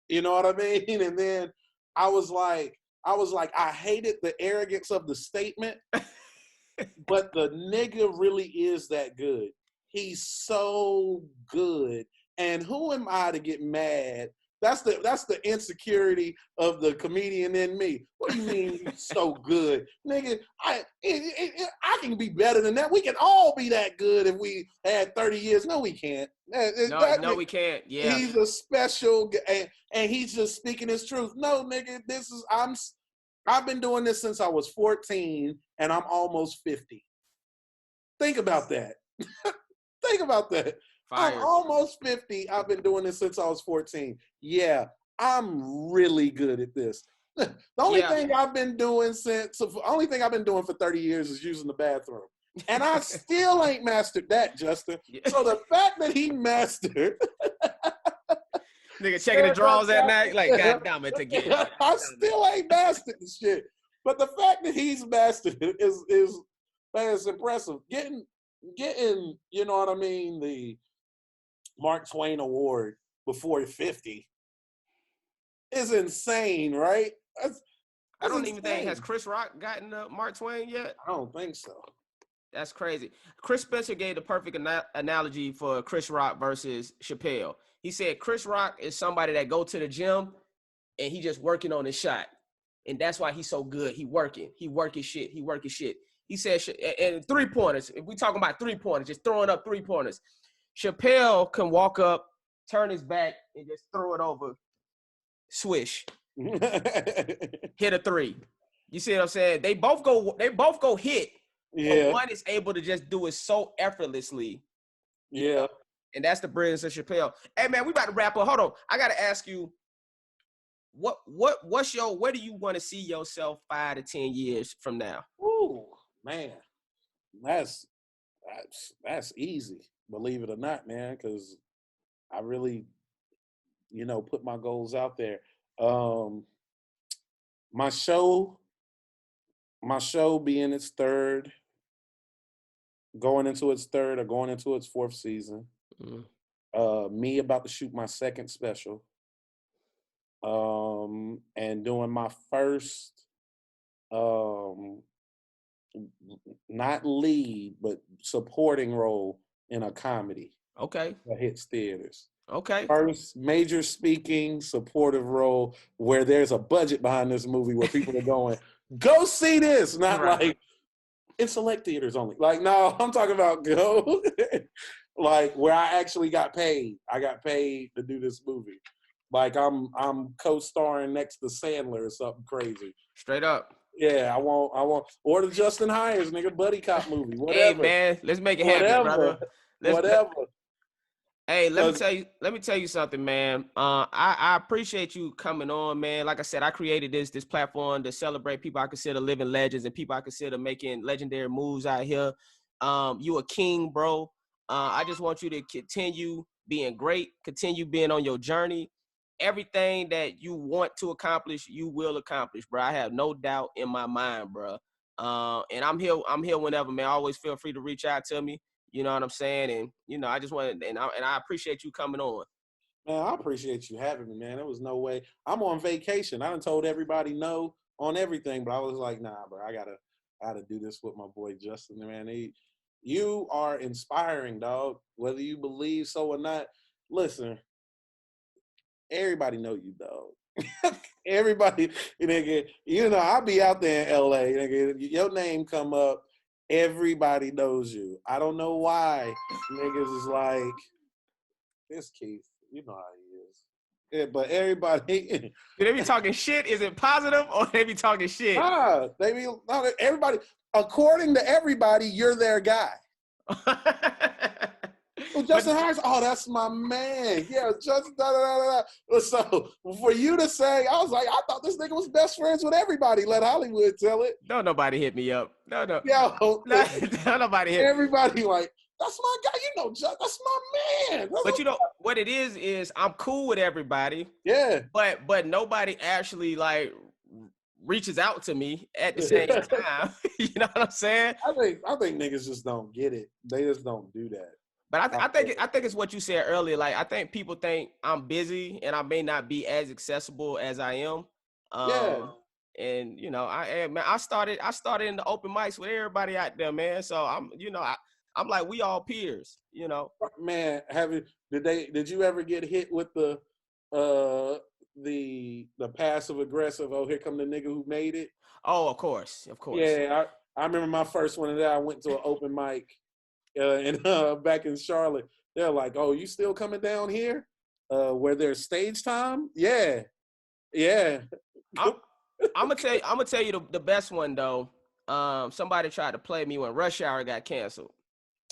You know what I mean? And then I was like, I hated the arrogance of the statement, but the nigga really is that good. He's so good. And who am I to get mad? That's the insecurity of the comedian in me. What do you mean you're so good? Nigga, I can be better than that. We can all be that good if we had 30 years. No, we can't. No, we can't. Yeah. He's a special, and he's just speaking his truth. No, nigga, I've been doing this since I was 14, and I'm almost 50. Think about that. Think about that. Fire. I'm almost 50. I've been doing this since I was 14. Yeah, I'm really good at this. The only thing I've been doing for 30 years is using the bathroom. And I still ain't mastered that, Justin. So the fact that he mastered nigga checking the drawers at night, like, God damn it, again. I still ain't mastered the shit. But the fact that he's mastered it is man, it's impressive. Getting, you know what I mean, the Mark Twain Award before 50 is insane, right? That's I don't insane. even think, has Chris Rock gotten Mark Twain yet? I don't think so. That's crazy. Chris Spencer gave the perfect analogy for Chris Rock versus Chappelle. He said Chris Rock is somebody that go to the gym and he just working on his shot. And that's why he's so good. He working his shit. He said, and 3-pointers, if we talking about 3-pointers, just throwing up 3-pointers. Chappelle can walk up, turn his back, and just throw it over, swish, hit a 3. You see what I'm saying? They both go hit. Yeah. But one is able to just do it so effortlessly. Yeah. And that's the brilliance of Chappelle. Hey man, we about to wrap up. Hold on. I gotta ask you, where do you want to see yourself 5 to 10 years from now? Ooh, man. That's easy, believe it or not, man, because I really, put my goals out there. My show being its third, going into its third or going into its fourth season. Me about to shoot my second special. And doing my first, not lead, but supporting role in a comedy. Okay. That hits theaters. Okay. First major speaking supportive role where there's a budget behind this movie where people are going, go see this. Not like in select theaters only. Like, no, I'm talking about go like where I actually got paid. I got paid to do this movie. Like I'm co-starring next to Sandler or something crazy. Straight up. Yeah, I want or the Justin Hires nigga buddy cop movie. Whatever. Hey man, let's make it happen, brother. Whatever. Hey, let me tell you something, man. I appreciate you coming on, man. Like I said, I created this platform to celebrate people I consider living legends and people I consider making legendary moves out here. You a king, bro. I just want you to continue being great, continue being on your journey. Everything that you want to accomplish, you will accomplish, bro. I have no doubt in my mind, bro. And I'm here whenever, man. Always feel free to reach out to me. You know what I'm saying? And, I just want to, and I appreciate you coming on. Man, I appreciate you having me, man. There was no way. I'm on vacation. I done told everybody no on everything, but I was like, nah, bro, I gotta do this with my boy Justin, man. You are inspiring, dog. Whether you believe so or not, listen, everybody know you, dog. Everybody, nigga, I'll be out there in LA, nigga. Your name come up. Everybody knows you. I don't know why niggas is like, this Keith, you know how he is. Yeah, but everybody. Do they be talking shit? Is it positive or they be talking shit? Everybody, according to everybody, you're their guy. Well, Justin Hires, that's my man. Yeah, Justin, So for you to say, I was like, I thought this nigga was best friends with everybody. Let Hollywood tell it. Don't nobody hit me up. No. Yo, don't nobody hit me. Everybody like, that's my guy. That's my man. But what it is I'm cool with everybody. Yeah. But nobody actually like reaches out to me at the same time. You know what I'm saying? I think niggas just don't get it. They just don't do that. But I think it's what you said earlier. Like, I think people think I'm busy and I may not be as accessible as I am. And I started in the open mics with everybody out there, man. So I'm like, we all peers, Man, did you ever get hit with the passive aggressive, oh, here come the nigga who made it? Oh, of course. Yeah, I remember my first one of that. I went to an open mic back in Charlotte. They're like, oh, you still coming down here? Where there's stage time? Yeah. I'm gonna tell you the best one though. Somebody tried to play me when Rush Hour got canceled.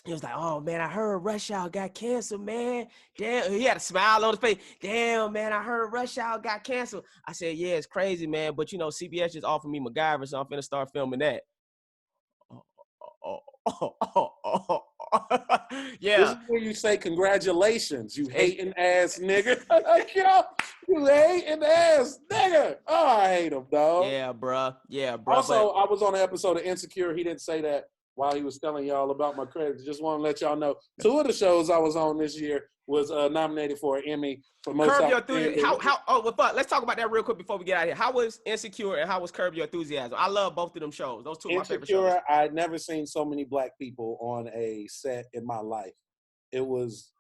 He was like, oh, man, I heard Rush Hour got canceled, man. Damn, he had a smile on his face. Damn, man, I heard Rush Hour got canceled. I said, yeah, it's crazy, man. But, you know, CBS just offered me MacGyver, so I'm finna start filming that. Yeah. This is where you say congratulations, you hating ass nigga. You hating ass nigga. Oh, I hate him, dog. Yeah, bruh. Also, I was on an episode of Insecure. He didn't say that while he was telling y'all about my credits. Just want to let y'all know, 2 of the shows I was on this year was nominated for an Emmy for most. Curb Your Enthusiasm. Let's talk about that real quick before we get out of here. How was Insecure and how was Curb Your Enthusiasm? I love both of them shows. Those 2 of my favorite shows. Insecure, I'd never seen so many black people on a set in my life. It was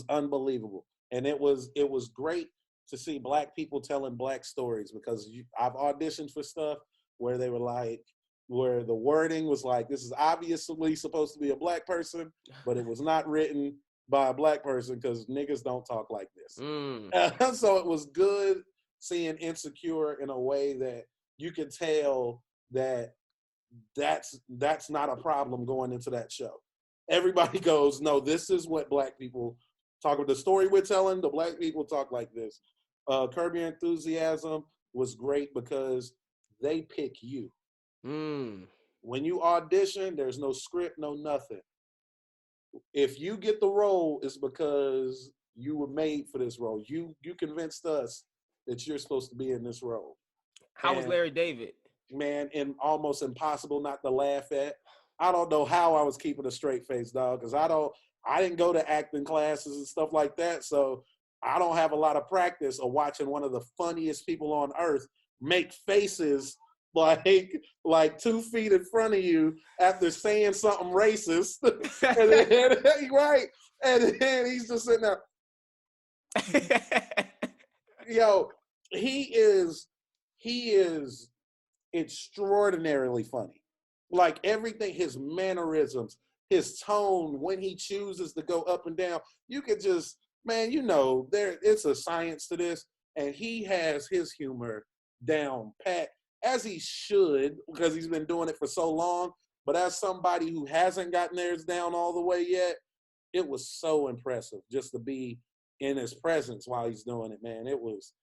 unbelievable, and it was great to see black people telling black stories, because I've auditioned for stuff where they were like, where the wording was like, this is obviously supposed to be a black person, but it was not written by a black person because niggas don't talk like this. So it was good seeing Insecure in a way that you could tell that that's not a problem going into that show. Everybody goes, no, this is what black people talk about. The story we're telling, the black people talk like this. Curb Your Enthusiasm was great because they pick you. When you audition, there's no script, no nothing. If you get the role, it's because you were made for this role. You convinced us that you're supposed to be in this role. How was Larry David? Man, and almost impossible not to laugh at. I don't know how I was keeping a straight face, dog, because I didn't go to acting classes and stuff like that, so I don't have a lot of practice of watching one of the funniest people on earth make faces like 2 feet in front of you after saying something racist. Right. And then he's just sitting there. Yo, he is extraordinarily funny. Like everything, his mannerisms, his tone, when he chooses to go up and down, you could just, man, you know, it's a science to this. And he has his humor down pat, as he should, because he's been doing it for so long. But as somebody who hasn't gotten theirs down all the way yet, it was so impressive just to be in his presence while he's doing it, man. It was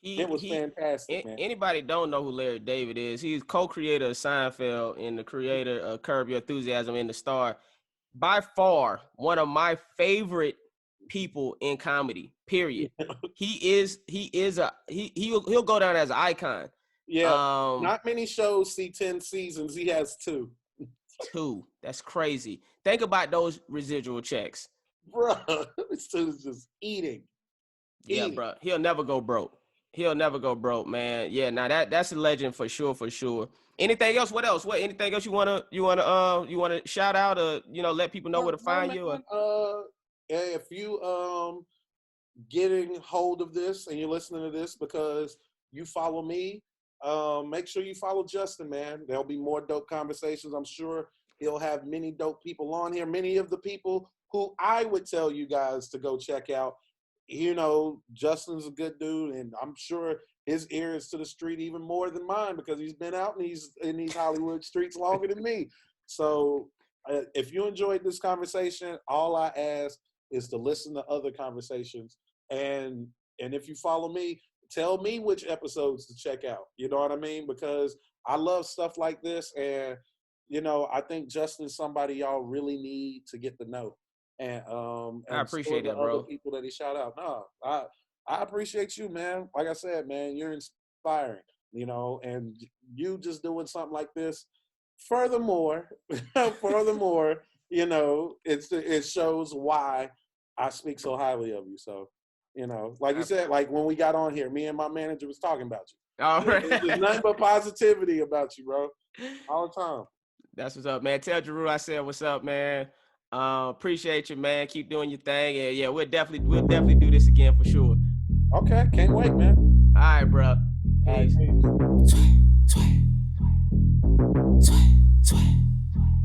fantastic, man. Anybody don't know who Larry David is, he's co-creator of Seinfeld and the creator of Curb Your Enthusiasm and The Star. By far, one of my favorite people in comedy, period. He'll go down as an icon. Yeah, not many shows see 10 seasons. He has 2. 2. That's crazy. Think about those residual checks. Bro, this dude's just eating. Yeah, bro. He'll never go broke. Man. Yeah, now that's a legend for sure. Anything else? What else? Anything else you wanna shout out or let people know where to find you? If you getting hold of this and you're listening to this because you follow me, make sure you follow Justin, man. There'll be more dope conversations. I'm sure he'll have many dope people on here. Many of the people who I would tell you guys to go check out. Justin's a good dude, and I'm sure his ear is to the street even more than mine because he's been out in these Hollywood streets longer than me. So if you enjoyed this conversation, all I ask is to listen to other conversations. And if you follow me, tell me which episodes to check out. You know what I mean? Because I love stuff like this. And, I think Justin's somebody y'all really need to get to know. And I appreciate that, bro. Other people that he shout out. No, I appreciate you, man. Like I said, man, you're inspiring, and you just doing something like this. Furthermore, it shows why I speak so highly of you. So, like you said, like when we got on here, me and my manager was talking about you. All right. There's nothing but positivity about you, bro. All the time. That's what's up, man. Tell Jerrod I said what's up, man. Appreciate you, man. Keep doing your thing. And yeah, we'll definitely do this again for sure. Okay, can't wait, man. All right, bro. Peace. All right, peace.